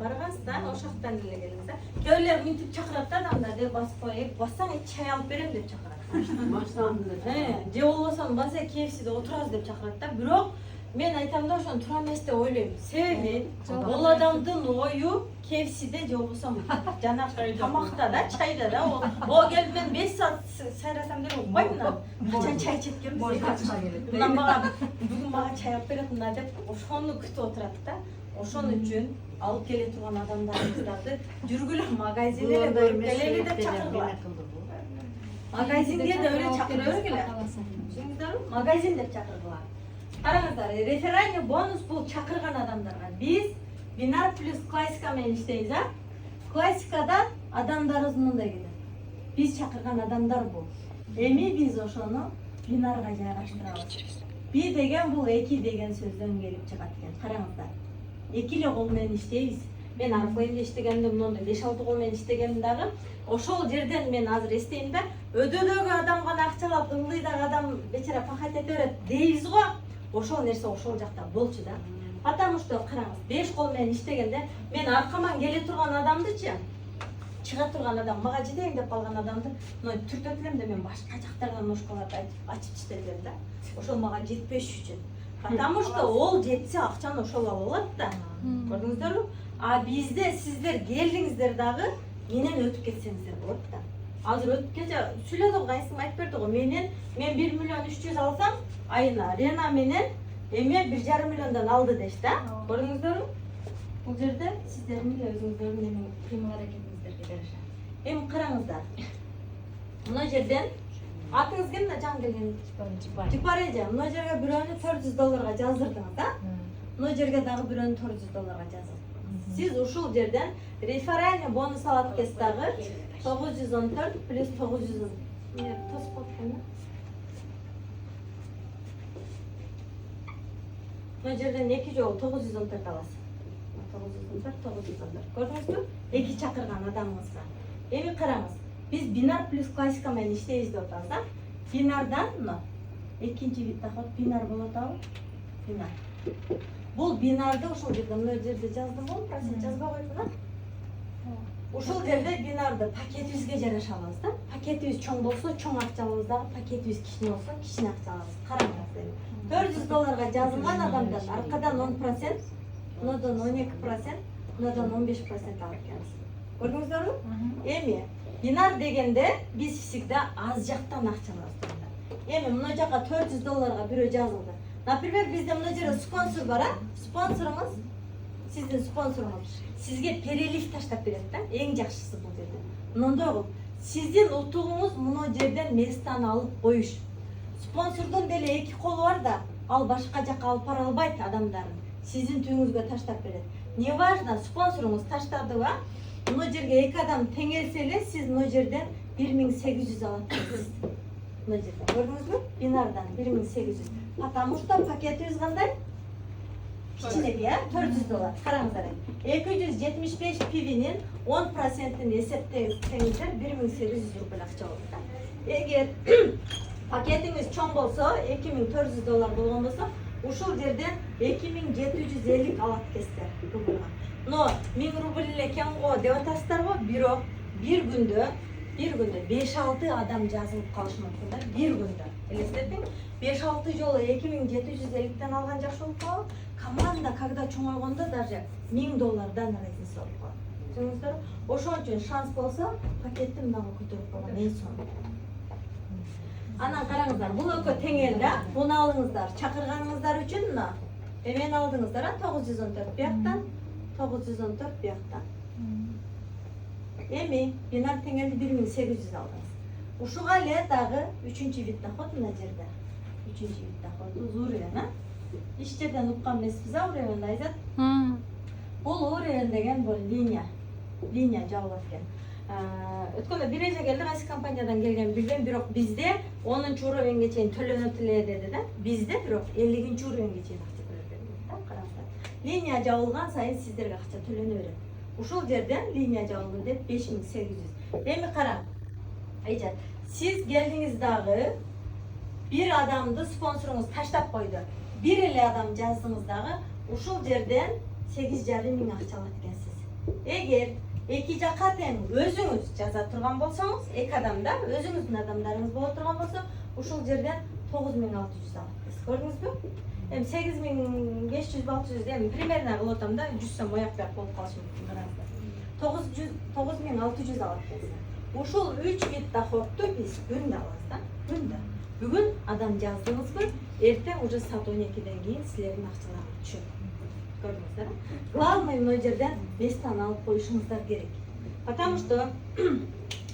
Баргансыз да, ошоктан эле келдиңиз да. Кээ мынтип чакырат да адамдар, деп басып коеюп, бассаң чай алып берем деп чакырат. Же болбосо баса KFC'де отурабыз деп чакырат да. Бирок мен айтам да, ошону тура эмес деп ойлойм. Себеби бул адамдын ою KFC'де же болбосо жана тамакта да, чайда да. О келип мен 5 саат сайрасам деп укпайм да. Качан чай ичет экенбиз? Мына мага бүгүн мага чай алып берет мына деп ошону күтүп отурат да. Ошон үчүн алып келе турган адамдарыбыздарды жүргүлө магазинге эле көрүп келели деп чакыргыла. Магазинге да эле чакырып келе. Түшүндүңүздөрбү? Магазин деп чакыргыла. Караңыздар, реферальный бонус бул чакырган адамдарга. Биз бинар плюс классика менен иштейбиз, Классикадан адамдарыбыз мындай келет. Биз чакырган адамдар бул. Эми биз ошону бинарга жайгаштырабыз. Би деген бул 2 деген сөздөн келип чыгат экен. Караңыздар. 2 эле кол менен иштейбиз. Мен арфлеймде иштегендим, мындай 5-6 кол менен иштегеним дагы. Ошол жерден мен азыр эстейм да, өдөдөгү адам гана акчалап, ылдыйдагы адам бечара пахат эте берет дейбиз го. Ошол нерсе ошол жакта болчу да. Потому что караңыз, 5 кол менен иштегенде мен аркаман келе турган адамдычы, чыга турган адам, мага жетейин деп калган адамды, мына түртөт элем да мен башка жактардан ножкаларды ачып иштедим да. Ошол мага жетпеш үчүн. Потому что ол жетсе акчаны ошол ала алат да. Көрдүңүздөрбү? А бизде сиздер келдиңиздер дагы менен өтүп кетсеңиздер болот да. Азыр өтүп кече сүйлөдүк, кайсым айтып берди го. Мен 1.300.000 алсам, айына Рена менен эме 1,5 миллиондон алды деш да. Көрдүңүздөрбү? Бул жерде сиздердин эле өзүңүздөрдүн эме кыймыл аракетиңиздерге жараша. Эми караңыздар. Мына жерден атыңыз ким да жаңы келген? Жипареже. Мына жерге бирөөнү $400 жаздырдыңыз да? Мына жерге дагы бирөөнү $400 жаздырдыңыз. Сиз ушул жерден реферальный бонус алат экенсиз дагы 914 плюс 900. Эмне тосуп коюпмун да? Мына жерден 2 жолу 914 аласыз. 914. Көрдүңүзбү? 2 чакырган адамыңызга. Эми караңыз. Биз бинар плюс классика менен иштейбиз деп атабыз да. Бинардан мына экинчи вид доход бинар болот абы? Бинар. Бул бинарды ошол жерде, мына жерде жаздым го, процент жазбай койдум да. Ушул жерде бинарды пакетибизге жараша алабыз да. Пакетибиз чоң болсо чоң акча алабыз дагы, пакетибиз кичине болсо кичине акча алабыз. Караңыз. $400 жазылган адамдар аркадан 10%, мындан 12%, мындан 15% алып келебиз. Көрдүңүздөрбү? Эми бинар дегенде биз всегда аз жактан акча алабыз. Эми мына жака $400 бирөө жазылды. Например, bizde мына жерде спонсор бар, спонсорумуз, сиздин спонсоруңуз сизге перелив таштап берет да, эң жакшысы бул жерде. Мындай кылып, сиздин утугуңуз мына жерден местаны алып коюш. Спонсордун деле эки колу бар да, ал башка жака алып бара албайт адамдарын. Сиздин түйүңүзгө таштап берет. Не важно, спонсоруңуз таштадыбы, мына жерге эки адам теңелсе эле сиз мына жерден 1800 алат дейсиз. Мына жерде көрдүңүзбү? Бинардан 1800. Потому что пакетибиз кандай? Кичинеби, $400. Караңыздар. 275 пивинин 10%-ин эсептеңиздер, 1800 рубль акча болот да. Эгер пакетиңиз чоң болсо, $2400 болгон болсо, ушул жерден 2750 алат кестер рубльга. Но 1000 рубль эле экен го деп атасыздар го, бирок бир күндө 5-6 адам жазылып калышы мүмкүн да, бир күндө. Элестетиң, 5-6 жолу 2750-тен алган жакшы болуп калат. Команда когда чоңойгондо даже $1000 разница болуп калат. Түшүндүңүздөрбү? Ошон үчүн шанс болсо, пакеттин дагы көтөрүп койгон эң сонун. Анан караңыздар, бул экөө тең эл да, буну алыңыздар. Чакырганыңыздар үчүн мына эмен алдыңыздар, 914 бияктан, 914 бияктан. Эми бинар тең элди 1800 алдыңыз. Ушуга эле дагы 3-чү вид доход мына жерде. 3-чү вид доход уровень, а? Иш жерден уккан эмеспиз, уровень айзат. Бул уровень деген бул линия жабылат экен. Өткөндө бир эже келди, кайсы компаниядан келген билбейм, бирок бизде 10-чу уровеньге чейин төлөнөт эле деди да. Бизде бирок 50-чи уровеньге чейин акча төлөп берилет да, караңыздар. Линия жабылган сайын сиздерге акча төлөнө берет. Ушул жерден линия жабылды деп 5800. Эми караң. Айжат, сиз келдиңиз дагы бир адамды спонсоруңуз таштап койду. Бир эле адам жаздыңыз дагы, ушул жерден 8,5 акча алат экенсиз. Эгер эки жака тең өзүңүз жаза турган болсоңуз, эки адамда өзүңүздүн адамдарыңыз боло турган болсо, ушул жерден 9600 алат экенсиз. Көрдүңүзбү? Эми 8500-600 эми примерно кылып атам да, 100 сом ояк-буяк болуп калышы мүмкүн. 9600 алат экенсиз. Ушул 3 вид доходту биз күндө алабыз да, күндө. Бүгүн адам жаздыңызбы, эртең уже саат 12ден кийин силердин акчаларыңыз түшөт. Көрдүңүздөр? Главный мына жерден местаны алып коюшуңуздар керек. Потому что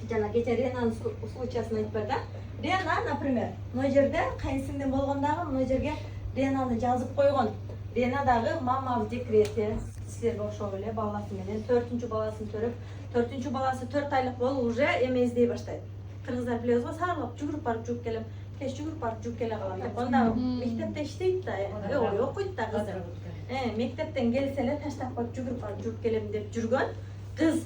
жана кече Ренанын случаясын айтпай да. Рена, например, мына жерде кайынсиңдим болгондагы мына жерге Ренаны жазып койгон. Рена дагы мама в декрете, силерге окшоп эле баласы менен 4-чү баласын төрөп, 4-чү баласы 4 айлык болуп уже эме издей баштайт. Кыргыздар билебиз го, сарылып жүгүрүп барып жууп келем, кеч жүгүрүп барып жууп келе калам деп. Онда мектепте иштейт да, окуйт да кызым. Мектептен келсе эле таштап коюп жүгүрүп барып жууп келем деп жүргөн кыз.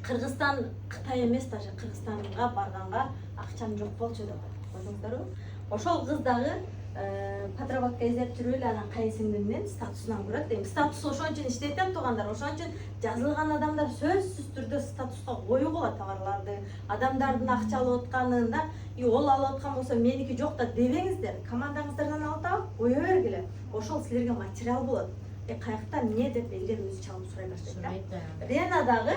Кыргызстан, Кытай эмес, даже Кыргызстанга барганга акчам жок болчу деп. Көрдүңүздөрбү? Ошол кыз дагы подработка издеп жүрүп эле анан кайынсиңдимдин статусунан көрөт. Эми статус ошон үчүн иштейт да туугандар. Ошон үчүн жазылган адамдар сөзсүз түрдө статуска коюгула товарларды, адамдардын акча алып атканын да, ол алып аткан болсо меники жок да дебеңиздер. Командаңыздардан алып алып кое бергиле. Ошол силерге материал болот. Каякта эмне деп элдер өзү чалып сурай баштайт да. Рена дагы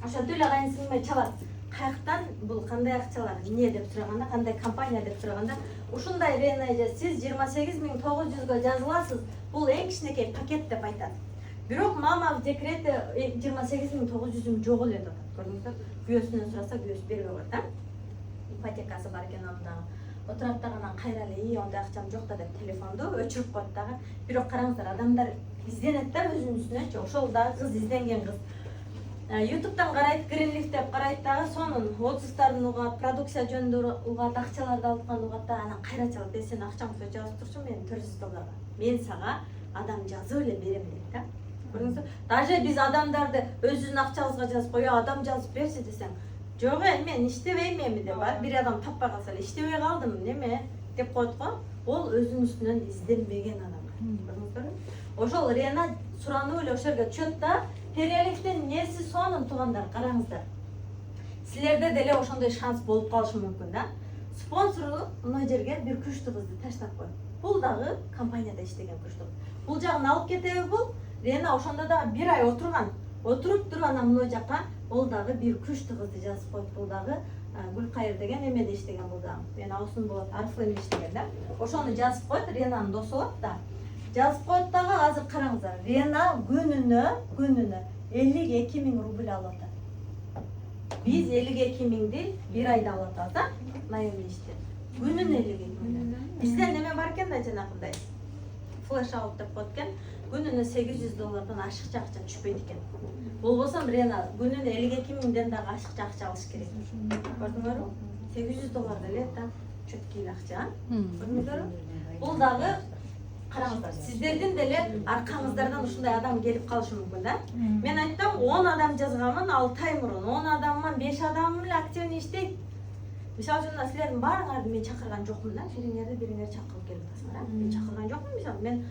ошентип эле кайынсиңдиме чалат. Каяктан бул кандай акчалар, эмне деп сураганда, кандай компания деп сураганда, ушундай Рена эже сиз 28900 жазыласыз. Бул эң кичинекей пакет деп айтат. Бирок мама в декрете 28900 жок эле деп атат. Көрдүңүздөр? Күйөөсүнөн сураса, күйөөсү бербей коет да. Ипотекасы бар экен анда. Отурат дагы кайра эле, ондай акчам жок да деп телефонду өчүрүп коет дагы. Бирок караңыздар, адамдар изденет да өзүнүн үстүнө. Ошол дагы кыз изденген кыз. YouTube'дан карайт, Greenleaf деп карайт дагы, сонун отзывдарын угат, продукция жөнүндө угат, акчаларды алган угат да, анан кайра чалат. Сен акчаң болсо жазып турчу, мен $400. Мен сага адам жазып эле берем дейт да. Көрдүңүзбү? Даже биз адамдарды өзүнүн акчабызга жазып кой, адам жазып берчи десең, жок мен иштебейм эми деп бар. Бир адам таппай калса эле, иштебей калдым, неме деп коет го. Ол өзүнүн үстүнөн изденбеген адам. Көрдүңүздөрбү? Ошол Рена суранып эле ошол жерге түшөт да, Перелифтин несі сонун туугандар, караңыздар. Силерде деле ошондой шанс болуп калышы мүмкүн да. Спонсору мына жерге бир күчтүү кызды таштап койду. Бул дагы компанияда иштеген күчтүү кыз. Бул жагын алып кетеби бул? Рена ошондо дагы бир ай отурган. Отуруп туруп анан мына жака ол дагы бир күчтүү кызды жазып койду. Бул дагы Гүлкайыр деген эмеде иштеген бул дагы. Мен Аусын болот Арфлемде иштеген да. Ошону жазып койду, Ренанын досу болот да. Жазып койду дагы азыр караңыздар. Рена күнүнө 52 000 рубль алып атат. Биз 52 000ди бир айда алып атабыз да. Наемде иштеп. Күнүнө 52 000. Бизде неме бар экен да жанакындай. Флеш алып деп коет экен. Күнүнө $800 ашыкча акча түшпөйт экен. Болбосо Рена күнүнө 52 000ден дагы ашыкча акча алыш керек. Көрдүңөрбү? $800 деле да чөткүйлүү акча. Көрдүңөрбү? Бул дагы караңыздар, сиздердин деле аркаңыздардан ушундай адам келип калышы мүмкүн да. Мен айттым, 10 адам жазганмын 6 ай мурун, 10 адамдан 5 адам эле активно иштейт. Мисалы үчүн силердин баарыңарды мен чакырган жокмун да, бириңер чакырып келип атасыңар. Мен чакырган жокмун, мисалы мен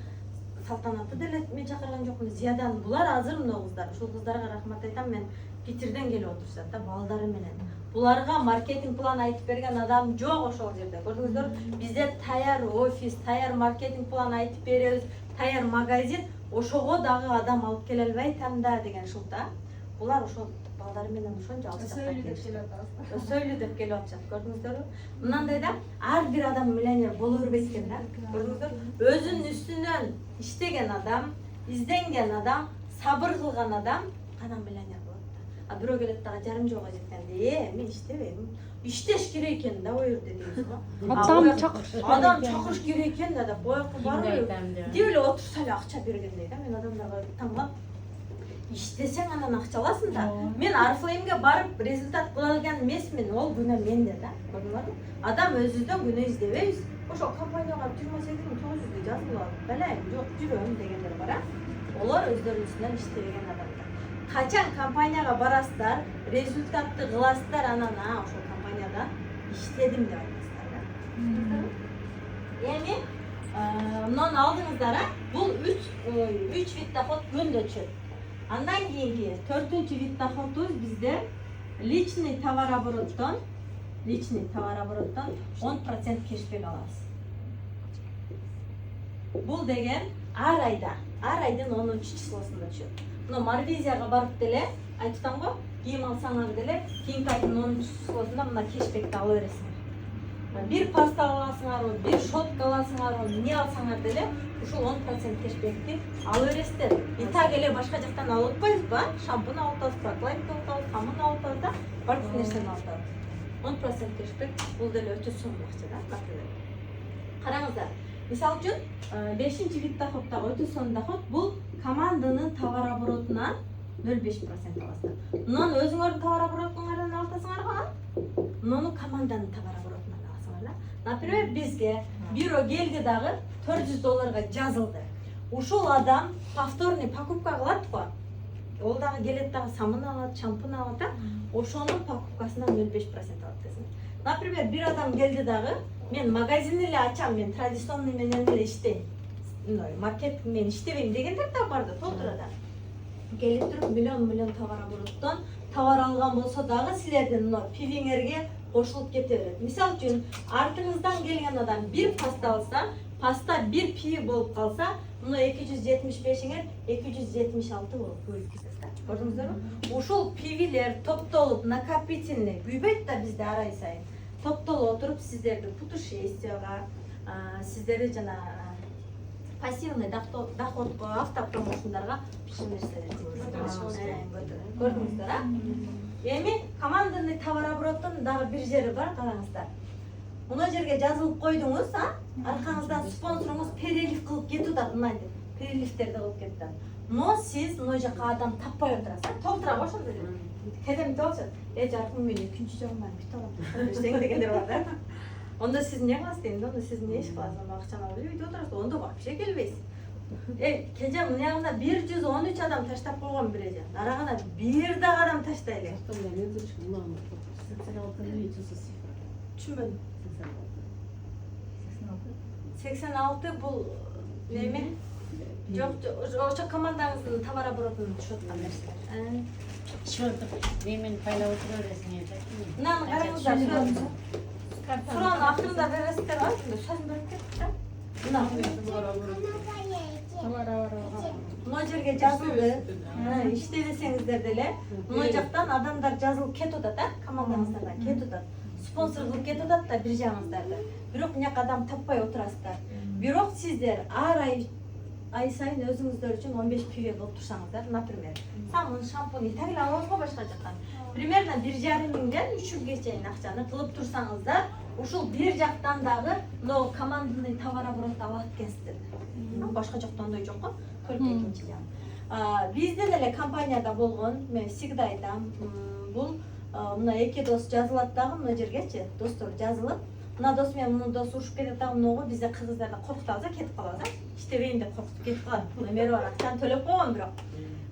Салтанатты деле мен чакырган жокмун. Зиядан булар азыр мына кыздар. Ушул кыздарга рахмат айтам, мен Питерден келип отурушат да, балдары менен. Буларга маркетинг план айтып берген адам жок ошол жерде. Көрдүңүздөр, бизде таяр офис, таяр маркетинг план айтып беребиз, таяр магазин, ошого дагы адам алып келе албайтам да деген ушул да. Булар ошол балдары менен ошончо алып сөйлө деп келип атышат. Көрдүңүздөрбү? Мынандай да, ар бир адам миллионер боло бербейт экен да. Көрдүңүздөр? Өзүнүн үстүнөн иштеген адам, изденген адам, сабыр кылган адам гана миллионер болот да. А бирөө келет дагы жарым жылга жеткенде, мен иштебейм. Иштеш керек экен да, ой жерде дейбиз го. Адам чакырыш керек экен да, боякка барып, деп эле отурса эле акча бергендей да. Мен адамдарга таңлап иштесең анан акча аласың да. Мен Арфлеймге барып результат кыла алган эмесмин, ол күнөө менде да. Көрдүңөрбү? Адам өзүбүздөн күнөө издебейбиз. Ошо компанияга 28.900 жазып алып, балайым, жок жүрөм дегендер бар а. Олар өздөрүнүн үстүнөн иштебеген адамдар. Качан компанияга барасыздар, результатты кыласыздар, анан ошол компанияда иштедим деп айтасыздар да. Эми мынаны алдыңыздар а. Бул 3 вид доход күндө чөп. Андан кийинки 4-чү вид доходубуз бизде личный товарообороттон 10% кешбек алабыз. Бул деген ар айдын 10 числосунда түшөт. Мына Марвизияга барып деле айтып атам го, кийим алсаңар деле кийинки айдын 10 числосунда мына кешбекти ала бересиңер. Бир паста аласыңарбы, бир шотка аласыңарбы, эмне алсаңар деле ушул 10% кешбекти ала бересиздер. И так эле башка жактан алып атпайбызбы? Шампунь алып атабыз, прокладка алып атабыз, камын алып атабыз да, бардык нерсени алып атабыз. 10% кешбек бул деле өтө сонун акча да, например. Караңыздар, мисалы үчүн 5-чи вид доходдагы өтө сонун доход бул команданын товарооборотунан 0,5% аласыздар. Мунун өзүңөрдүн товарооборотуңардан аласыңарбы? Муну команданын товарооборотунан аласыңар да. Например, бизге бирөө келди дагы $400 жазылды. Ушул адам повторный покупка кылат го. Ол дагы келет дагы самын алат, шампунь алат да. Ошонун покупкасынан 0,5% алат десин. Например, бир адам келди дагы, мен магазин эле ачам, мен традиционный менен эле иштейм. Маркетинг менен иштебейм дегендер да бар да, толтура да. Келип туруп миллион товарообороттон товар алган болсо дагы силердин пивиңерге кошулуп кете берет. Мисалы үчүн, артыңыздан келген адам бир паста алса, паста бир пиви болуп калса, мына 275-иңер 276 болуп бөлүп кетет да. Көрдүңүздөрбү? Ушул пивилер топтолуп, накопительный күйбөйт да бизде ар ай сайын. Топтолуп отуруп сиздерди путешествияга, сиздерди жана пассивный доходго, автопромоушндарга ушул нерселерди көрдүңүздөр а? Эми команданный товарообороттун дагы бир жери бар, караңыздар. Мына жерге жазылып койдуңуз, а? Аркаңыздан спонсоруңуз перелив кылып кетип атат, мындай переливтерди кылып кетип атат. Но сиз мына жака адам таппай отурасыз, толтура ошондой эле. Кедем болчу, жаркын мен 2-чү жагымдан бүт алам десең дегендер бар да. Онда сиз эмне кыласыз дейм да, онда сиз эмне иш кыласыз, онда акчаны алып үйдө отурасыз, онда вообще келбейсиз. Кеже мына ягында 113 адам таштап койгон бир эже. Нарагына бир дагы адам таштай элек. Түшүнбөдүм. 86 бул неме? Жок, ошо командаңыздын товар оборотун түшүп аткан нерселер. Шордук. Мен байлап отура бересиң эле. Мынаны караңыздар. Сураны акырында бересиздер го, сөзүн берип кетти. Мына мына жерге жазылды. Иштебесеңиздер деле, мына жактан адамдар жазылып кетип атат, командаңыздардан кетип атат. Спонсор кылып кетип атат да бир жагыңыздарды. Бирок мынак адам таппай отурасыздар. Бирок сиздер ар ай сайын өзүңүздөр үчүн 15 пиве кылып турсаңыздар, например, самын, шампунь, так эле алабыз го башка жактан. Примерно 1,5 миңден 3 миңге чейин акчаны кылып турсаңыздар, ушул бир жактан дагы мына командный товар оборот алат экенсиздер. Башка жакта андай жок го, только экинчи жак. Биздин эле компанияда болгон, мен всегда айтам, бул мына эки дос жазылат дагы мына жергечи, достор жазылып, мына дос менен мына дос урушуп кетет дагы мыного бизде кыргыздарда коркутабыз, кетип калабыз, иштебейм деп коркутуп кетип калат. Номери бар, акчаны төлөп койгон бирок.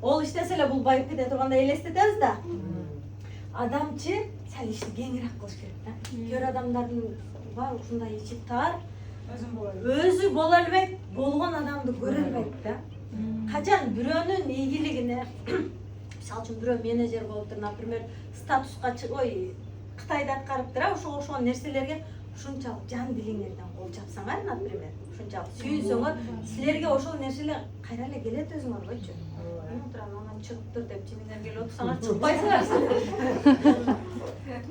Ол иштесе эле бул байып кете тургандай элестетебиз да. Адамчы сәл ишти кеңирээк кылыш керек да. Көр адамдардын бар ушундай ичи тар, өзү боло албайт, болгон адамды көрө албайт да. Качан бирөөнүн ийгилигине, мисалы үчүн бирөө менеджер болуптур, например, статуска чыгой Кытайда аткарыптыр, ошол нерселерге ушунчалык жан дилиңерден кол жапсаңар, например, ушунчалык сүйүнсөңөр, силерге ошол нерселер кайра эле келет өзүңөр койчу. Анан чыгыптыр деп жиңиңер келип отурсаңар чыкпайсыңар.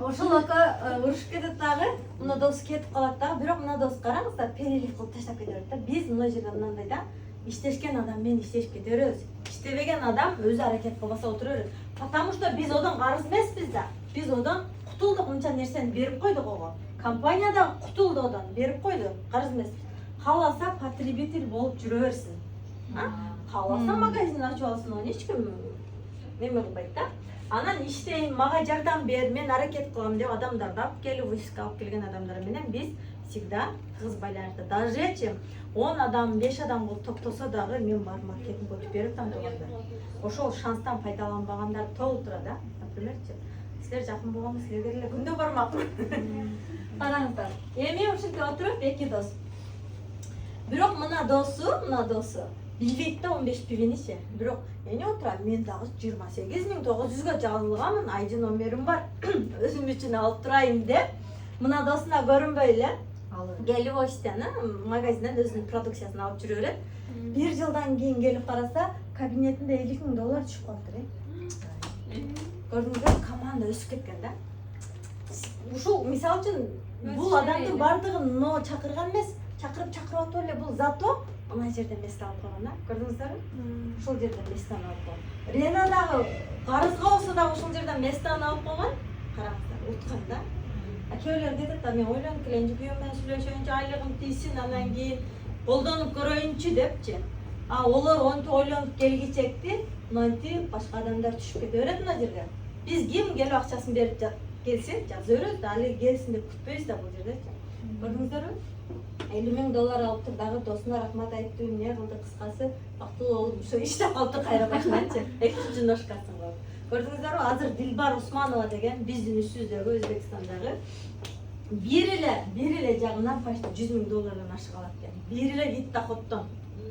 Ошол ака урушуп кетет дагы, мына дос кетип калат дагы, бирок мына дос караңыздар, перерив кылып таштап кете берет да. Биз мына жерде мындай да, иштешкен адам менен иштешип кете беребиз. Иштебеген адам өзү аракет кылбаса отура берет. Потому что биз одан карыз эмеспиз да. Биз одан кутулдук, мынча нерсени берип койдук ого. Компания да кутулду одан, берип койду, карыз эмес. Кааласа потребитель болуп жүрө берсин. Кааласа магазин ачып алсын, аны эч ким неме кылбайт да. Анан иштейм, мага жардам бер, мен аракет кылам деп адамдарды алып келип, виска алып келген адамдар менен биз всегда тыгыз байланышта. Даже 10 адам, 5 адам болуп топтосо дагы мен барып маркетинг өтүп берип атам турганда. Ошол шанстан пайдаланбагандар толуп тура да. Например, силер жакын болгондо силерге эле күндө бармакмын. Караңыздар. Эми ушинтип отуруп эки дос. Бирок мына досу билбейт да 15 пивеничи. Бирок эне отурам, мен дагы 28.900га жазылганмын, айдын номерим бар. Өзүм үчүн алып турайын деп, мына досуна көрүнбөй эле келип оштаны магазинден өзүнүн продукциясын алып жүрө берет. 1 жылдан кийин келип караса, кабинетинде $50.000 түшүп калыптыр. Көрдүңүзбү, команда өсүп кеткен да. Ушул мисалы үчүн бул адамдын бардыгын но чакырган эмес, чакырып атып эле бул зато мына жерде место алып койгон да. Көрдүңүздөрбү? Ушул жерде местаны алып койгон. Рена дагы карызга болсо дагы ушул жерде местаны алып койгон. Караңыздар, уткан да. Күйөөлөр кетет да, мен ойлонуп келейинчи, күйөөм менен сүйлөшөйүнчү, айлыгым тийсин, анан кийин колдонуп көрөйүнчү депчи. Олар онтип ойлонуп келгичекти, мынтип башка адамдар түшүп кете берет мына жерге. Биз ким келип акчасын берип келсе, жаза беребиз да, али келсин деп күтпөйбүз да бул жердечи. Көрдүңүздөрбү? $50.000 алыптыр, дагы досуна рахмат айтты, эмне кылды, кыскасы бактылуу болуп ушу иштеп калыптыр кайра башкачы. Экинчи ножкасын кылып. Көрдүңүздөрбү? Азыр Дилбар Усманова деген биздин үстүбүздөгү Өзбекстандагы бир эле жагынан почти $100.000 ашык алат экен. Бир эле вид доходдон.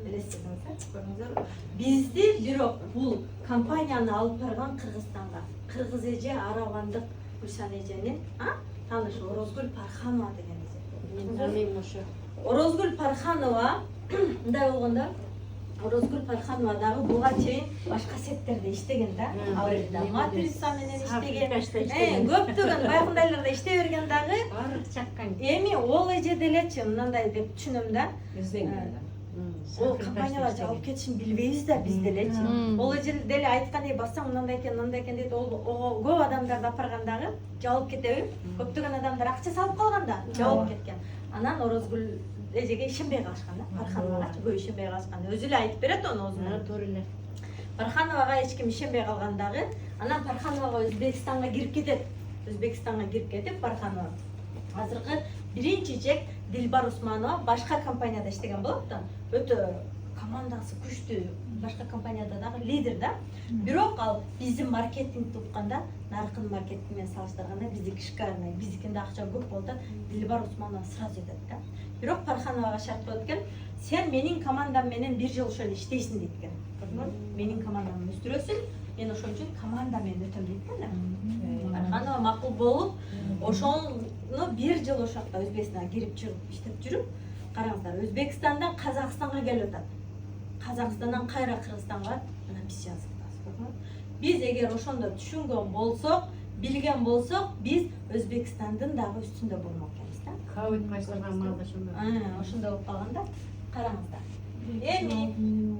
Элестетиңиз, көрдүңүздөрбү? Бизди бирок бул компанияны алып барган Кыргызстанга, Кыргыз эже Аравандык Гүлсан эженин тааныш Орозгүл Парханова деген эже. Мен таныйм ошо. Орозгүл Парханова мындай болгондо, Орозгүл Парханова дагы буга чейин башка сеттерде иштеген да. Ал жерде матрица менен иштеген. Көптөгөн байкундайларда иштей берген дагы. Баары чаккан. Эми ол эже делечи мындай деп түшүнөм да. Ол компаниялар алып кетишин билбейбиз да биз делечи. Ол эже деле айткандай бассаң мындай экен дейт. Ол көп адамдарды апаргандагы жабылып кетеби? Көптөгөн адамдар акча салып калганда жабылып кеткен. Анан Орозгүл эжеге ишенбей калышкан да. Пархановага көп ишенбей калышкан. Өзү эле айтып берет ону өзүнө. Туура эле. Пархановага эч ким ишенбей калгандагы, анан Парханова Өзбекстанга кирип кетет. Өзбекстанга кирип кетип Парханова азыркы биринчи чек Дилбар Усманова башка компанияда иштеген болот да. Өтө командасы күчтүү, башка компанияда дагы лидер да. Бирок ал биздин маркетингди укканда, наркын маркетинг менен салыштырганда биздики шикарный, биздикинде акча көп болду. Дилбар Усманова сразу айтат да. Бирок Пархановага шарт коет экен, сен менин командам менен бир жыл ошол иштейсиң дейт экен. Менин командамды өстүрөсүң, мен ошон үчүн команда менен өтөм дейт экен. Парханова макул болуп, ошону бир жыл ошакта Өзбекстанга кирип чыгып иштеп жүрүп, караңыздар, Өзбекстандан Казакстанга келип атат. Казакстандан кайра Кыргызстанга мына биз жаздык. Биз эгер ошондо түшүнгөн болсок, билген болсок, биз Өзбекстандын дагы үстүндө болмок экенбиз да. Ковид башталган маалда ошондо. Ошондой болуп калганда, караңыздар. Эми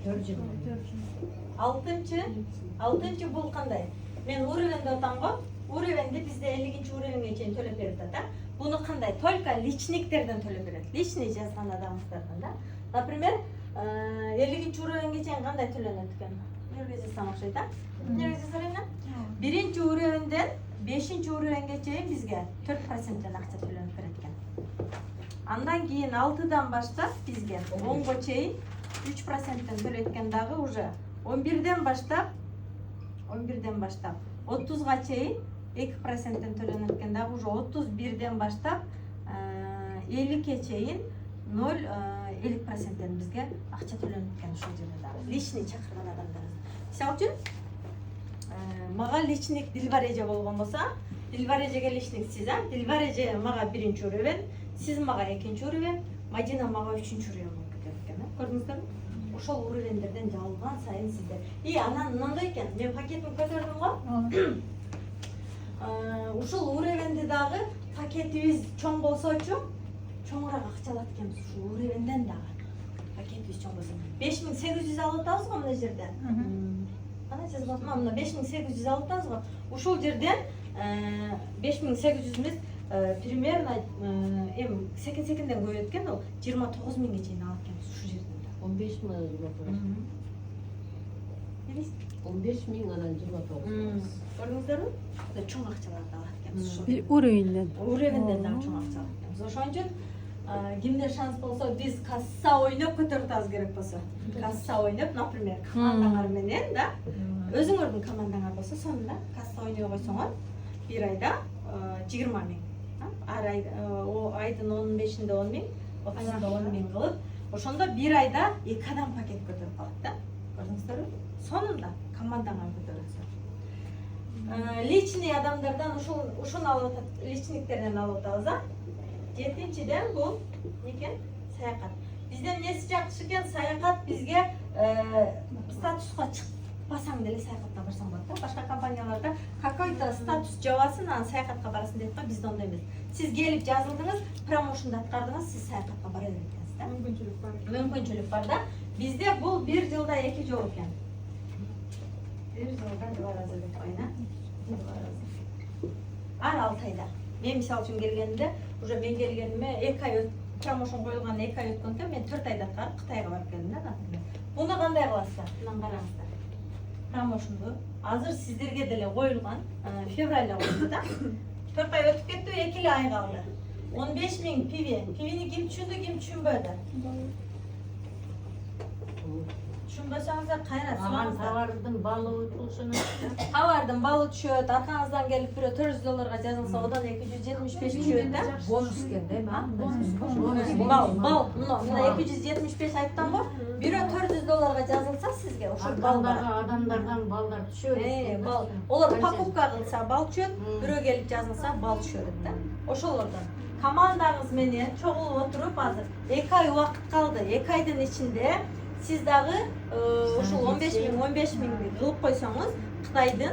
4 жыл. алтынчы бул кандай? Мен уровеньде отам го. Уровеньде бизде 50-нчи уровеньге чейин төлөп берет да. Буну кандай? Только личниктерден төлөп берет. Личный жазган адамдардан да. Например, 50-нчи уровеньге чейин кандай төлөнөт экен? Нерге жазсам окшойт да? Нерге жазарайын? Биринчи уровеньден 5-нчи уровеньге чейин бизге 4%тен акча төлөнүп берет экен. Андан кийин 6-дан баштап бизге 10го чейин 3%тен төлөткөн дагы уже 11-ден баштап 30-га чейин 2%тен төлөнөткөн дагы уже 31-ден баштап 50-ге чейин 50%тен бизге акча төлөнөткөн ошол жерде дагы. Личный чакырган адамдар. Мисалы үчүн мага личник Дилбар эже болгон болсо, Дилбар эжеге личник сиз, Дилбар эже мага 1-нчи уровень, сиз мага 2-нчи уровень, Мадина мага 3-нчи уровень болуп кетет экен, көрдүңүздөрбү? Ошол уровендерден жалган сайын сиздер. И анан мындай экен, мен пакетимди көтөрдүм го. Ушул уровенде дагы пакетибиз чоң болсочу, чоңураак акча алат экенбиз ушул уровенден дагы. Пакетибиз чоң болсо 5800 алып атабыз го мына жерден. Кандай жазып атам? Мына 5800 алып атабыз го. Ушул жерден 5800 эмес, примерно секинден көбөйөт экен, ал 29 миңге чейин алат экенбиз ушул жерден. 15 мың жылатабыз. 15 мың анан жылатабыз. Көрдүңүздөрбү? Чоң акчаларды алат экенбиз ушул. Уровеньден. Уровеньден дагы чоң акча алат экенбиз. Ошон үчүн кимде шанс болсо биз касса ойноп көтөрүп атабыз керек болсо. Касса ойноп, например, командаңар менен да, өзүңөрдүн командаңар болсо, сонда касса ойной койсоңор, бир айда 20 миң. Ар айдын 15-инде 10 миң, 30-ында 10 миң кылып, ошондо бир айда 2 адам пакет көтөрүп калат да. Көрдүңүздөрбү? Сонунда командаңар көтөрөсүң. Личный адамдардан ушуну алып атат, личниктерден алып атабыз, а? 7-ден бул некен? Саякат. Бизде эмнеси жакшы экен? Саякат бизге статуска чыкпасаң деле саякатка барсаң болот да. Башка компанияларда какой-то статус жабасың, анан саякатка барасың дейт го, бизде ондой эмес. Сиз келип жазылдыңыз, промоушнду аткардыңыз, сиз саякатка бара бересиз да. Мүмкүнчүлүк бар да. Бизде бул 1 жылда 2 жолу экен. 1 жылда 2 разы деп коюн, ар 6 айда. Мен мисалы үчүн келгенимде, уже мен келгениме 2 ай промоушн коюлган 2 ай өткөндө мен 4 айда аткарып Кытайга барып келдим да. Буну кандай кыласыздар? Мына караңыздар. Промоушнду азыр сиздерге деле коюлган, февралда коюлду да. 4 ай өтүп кетти, 2 ай калды. 15 миң пивини ким түшүндү, ким түшүнбөдү? Түшүнбөсөңүздөр кайра Аган товардын балы утулушуна. Товардын балы түшөт, аркаңыздан келип бирөө $400 жазылса, одан 275 түшөт да. Бонус келди, Бал, мына 275 айттым го. Бирөө $400 жазылса сизге ошол бал бар. Адамдардан балдар түшөт. Бал. Олар покупка кылса бал түшөт, бирөө келип жазылса бал түшөт да. Ошолордон командаңыз менен чогулуп отуруп азыр 2 ай убакыт калды. 2 айдын ичинде сиз дагы ушул 15 миңди кылып койсоңуз, Кытайдын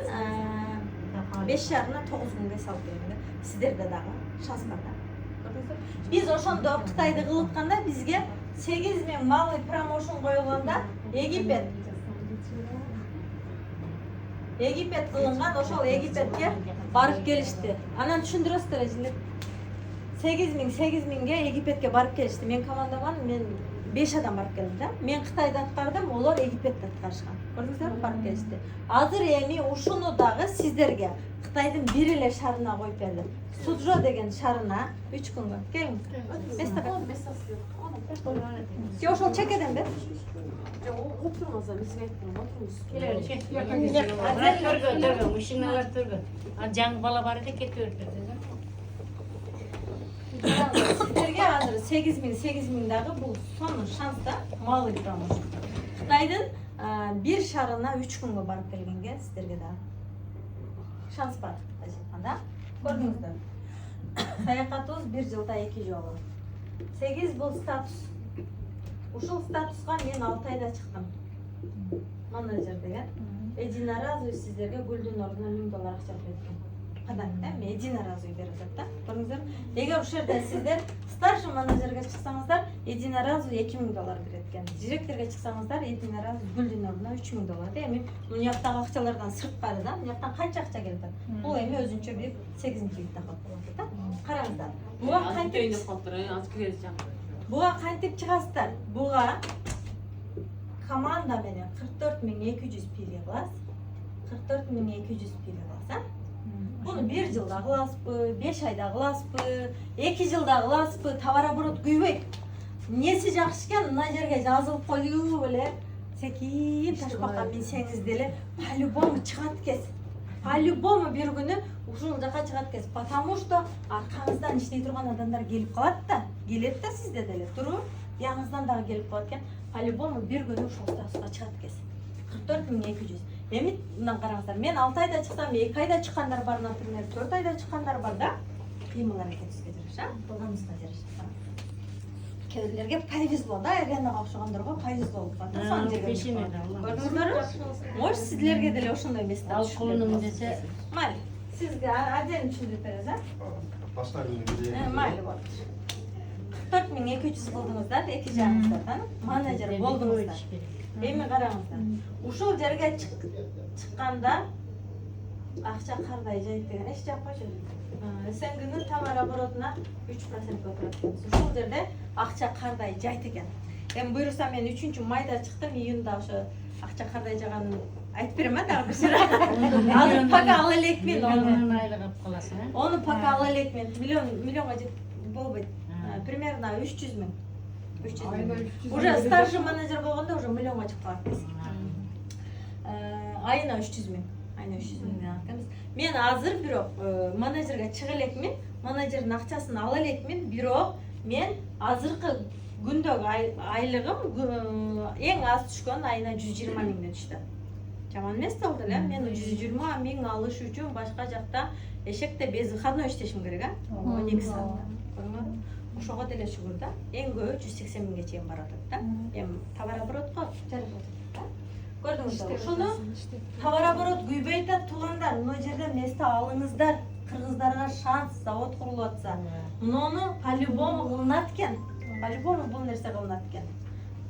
5 шарына 9 күнгө салып берген. Сиздерде дагы шанс бар да. Биз ошондо Кытайды кылытканда бизге 8 миң малый промоушн коюлганда Египет кылынган, ошол Египетке барып келишти. Анан түшүндүрөсүздөр эжилер. 8 миңге Египетке барып келишти. Мен командаман, мен 5 адам барып келдим да. Мен Кытайда аткардым, олар Египетте аткарышкан. Көрдүңүздөр барып келишти. Азыр эми ушуну дагы сиздерге Кытайдын бир эле шарына коюп бердим. Суджо деген шарына 3 күнгө. Келиң. Сен ошол чекеден бер. Oturmazlar, biz bekliyorum, oturmuş. Төргө, машиналар төргө. Жаңы бала бар эди, кетип өтүп. Сиздерге азыр 8.000 дагы бул сонун шанс да малый промоушен. Кытайдын бир шарына 3 күнгө барып келгенге сиздерге дагы шанс бар. Айтканда, көрдүңүздөр. Саякатыбыз 1 жылда 2 жолу. 8 бул статус. Ушул статуска мен 6 айда чыктым. Менеджер деген. Единоразовый сиздерге гүлдүн ордуна $1000 акча берет экен. Кадан эми единоразовый берип атат да. Көрдүңүздөр. Эгер ушул жерде сиздер старший менеджерге чыксаңыздар, единоразовый $2000 берет экен. Директорго чыксаңыздар, единоразовый гүлдүн ордуна $3000. Эми муну жактагы акчалардан сырткары да, муну жактан канча акча келип атат? Бул эми өзүнчө бир 8-чилик доход болот да. Караңыздар. Буга кантип чыгасыздар? Буга команда менен 44.200 пири кыласыз. 44.200 пири кыласыз. Буну 1 жылда кыласызбы, 5 айда кыласызбы, 2 жылда кыласызбы, товар оборот күйбөйт. Несі жакшы экен, мына жерге жазылып коюп эле секин ташбакка минсеңиз деле по-любому чыгат экенсиз. По-любому бир күнү ушул жака чыгат экенсиз. Потому что аркаңыздан иштей турган адамдар келип калат да, келет да сизде деле туруп, яңыңыздан дагы келип калат экен. По-любому бир күнү ушул статуска чыгат экенсиз. 44.200. Эми мындан караңыздар, мен 6 айда чыксам, 2 айда чыккандар бар, например, 4 айда чыккандар бар да. Кыймыл аракетибизге жараша, кылганыбызга жараша. Кээрлерге повезло да, Эренага окшогондорго повезло болуп калат. Сон жерге көрдүңүздөрбү? Может, сиздерге деле ошондой эмес да. Ал колунум десе, Майли, сизге отдельно түшүндүрүп беребиз, а? Майли болот. 44.200 кылдыңыздар, 2 жагыңыздардан менеджер болдуңуздар. Эми караңыздар. Ушул жерге чыкканда акча кардай жайт деген эч жакпайчу. СНГнын товар оборотуна 3% отурат. Ушул жерде акча кардай жайт экен. Эми буюрса мен 3-майда чыктым, июнда ошо акча кардай жаганын айтып берем а дагы бир жер. Азыр пока ала элекмин миллиондон айлык алып каласың, э? Onu пока ала элекмин. Миллионго жетип болбойт. Примерно 300.000. 300.000. Уже старший менеджер болгондо уже миллионго чыгып калат биз. Айына 300.000. Айына 300.000 алабыз. Мен азыр бирок менеджерге чыга элекмин. Менеджердин акчасын ала элекмин, бирок мен азыркы күндөгү айлыгым эң аз түшкөн айына 120.000 түштү. Жаман эмес да деле. Мен 120.000 алыш үчүн башка жакта эшекте без выходной иштешим керек, а? 12 саатта. Көрдүңүзбү? Ошого деле шүгүр да. Эң көбү 180.000ге чейин барат да. Эми товар оборотко жарык да. Көрдүңүздөрбү? Ушуну товар оборот күйбөйт да туугандар, мына жерден несте алыңыздар. Кыргыздарга шанс, завод курулуп атса. Муну по-любому кылынат экен. По-любому бул нерсе кылынат экен.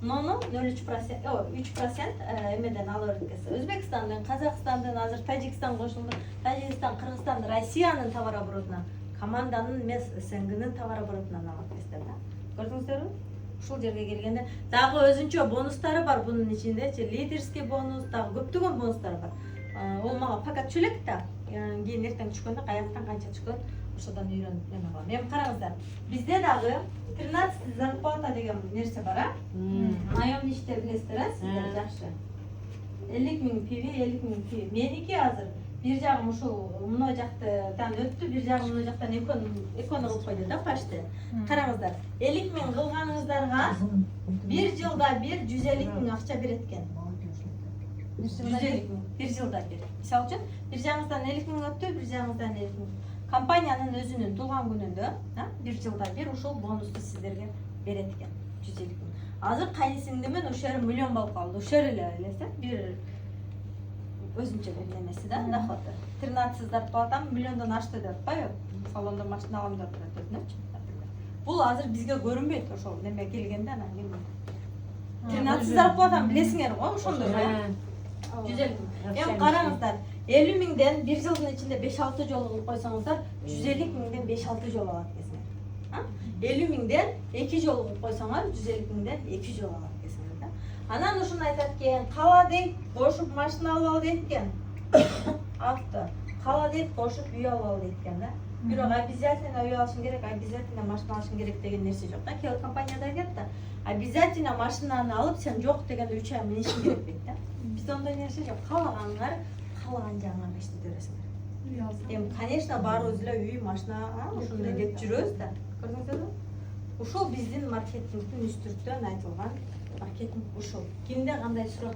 Муну 3% эмеден ала берет экенсиз. Өзбекстандын, Казакстандын, азыр Тажикстан кошулду. Тажикстан, Кыргызстан, Россиянын товар оборотуна, команданын эмес, СНГнын товар оборотунан алат экенсиздер да. Көрдүңүздөрбү? Ушул жерге келгенде дагы өзүнчө бонустары бар бунун ичинде, лидерский бонус, дагы көптөгөн бонустар бар. Ол мага пока түшөлөк да. Кийин эртең түшкөндө каяктан канча түшкөн, ошодон үйрөнүп эме кылам. Эми караңыздар, бизде дагы 13 зарплата деген нерсе бар, а? Наемный иште билесиздер, а? Сиздер жакшы. 50.000 пиви, 50.000 пиви. Меники азыр бир жагым ушул мына жактан өттү, бир жагым мына жактан экону кылып койду да почти. Караңыздар, 50.000 кылганыңыздарга бир жылда бир 150.000 акча берет экен. 150.000 бир жылда бир. Мисалы үчүн, бир жагыңыздан 50.000 өттү, бир жагыңыздан 50.000. Компаниянын өзүнүн туулган күнүндө, бир жылда бир ушул бонусту сиздерге берет экен. 150.000. Азыр кайнысиңдимен ушер миллион болуп калды. Ушер эле элесе бир өзүнчө бир немеси да, доходу. 13 зарплатам миллиондон ашты деп атпайбы? Салондо машина алам деп турат өзүнөчү. Бул азыр бизге көрүнбөйт ошол неме келгенде анан ким 13 зарплатам билесиңер го, ошондой. 150.000. Эми караңыздар, 50.000ден бир жылдын ичинде 5-6 жолу кылып койсоңуздар, 150.000ден 5-6 жолу алат экенсиңер. 50.000ден 2 жолу кылып койсоңор, 150.000ден 2 жолу алат экенсиңер да. Анан ушуну айтат экен, кала дейт, Koşup maşını alıp al deytken. Attı. Kala deyip koşup үй alып al deytken да. Бирок обязательно үй алышың керек, обязательно машина алышың керек деген нерсе жок да. Кээ бир компанияда айтат да. Обязательно машинаны алып сен жок дегенде 3 ай минишиң керек дейт да. Бизде ондай нерсе жок. Калаганыңар, калаган жагыңарга иштете бересиңер. Эми, конечно, баарыбыз эле үй, машина, ушундай деп жүрөбүз да. Көрдүңүздөрбү? Ушул биздин маркетингдин үстүртөн айтылган маркетинг ушул. Кимде кандай сурак?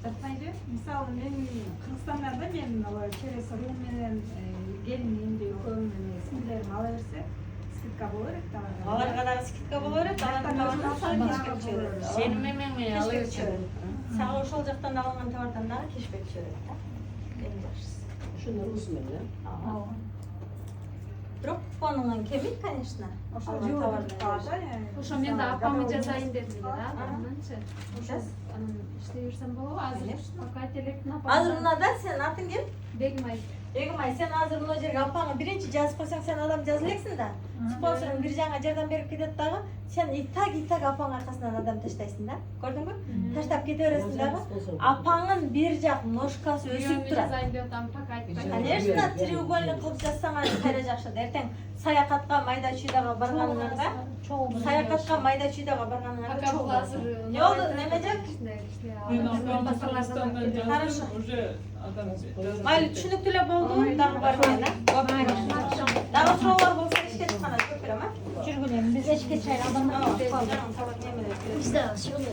Жатпайды. Мисалы мен Кыргызстанда мен через рум менен келиним же экөөм менен сиңдилерим ала берсе скидка боло берет товарга. Аларга дагы скидка боло берет, алардын товарынан кешбек түшө берет. Senin memen mi Кешбек alıyor түшө берет. Сага ошол жактан алынган товардан дагы кешбек түшө берет да. Эң жакшысы. Şunu Rus menен. Бирок купонуңан кемейт, конечно. Ошо Алган жөө товардан калат жаш. Ошо мен да апамы жазайын дедим эле да. Ананчы. Ошо Жаз. анан иштей берсем болобу? Азыр Конечно. пока телектин Азыр мынада сен атың кем? Бегимай. Эгимай, сен азыр мына жерге апаңа биринчи жазып койсоң, сен адам жаза элексиң да. Спонсорун бир жаңа жардам берип кетет дагы. Сен итак апаңа аркасынан адам таштайсың да. Көрдүңбү? Таштап кете бересиң дагы. Апаңын бир жак ножкасы өсүп турат. Жазайын деп атам пока айтпай. Конечно, треугольник кылып жазсаңар кайра жакшы. Эртең саякатка майда чүйдөгө барганыңарда, саякатка майда чүйдөгө барганыңарда Пока чогуу бул азыр Жол неме жак? Хорошо. Уже адам Майли түшүнүктүү эле болду. Дагы бар экен, а? Дагы суроолор болсо эшикти кана көтөрөм, а? Жүргүнем, биз эшикке чейин адамдар Немелер. Bizde şöyle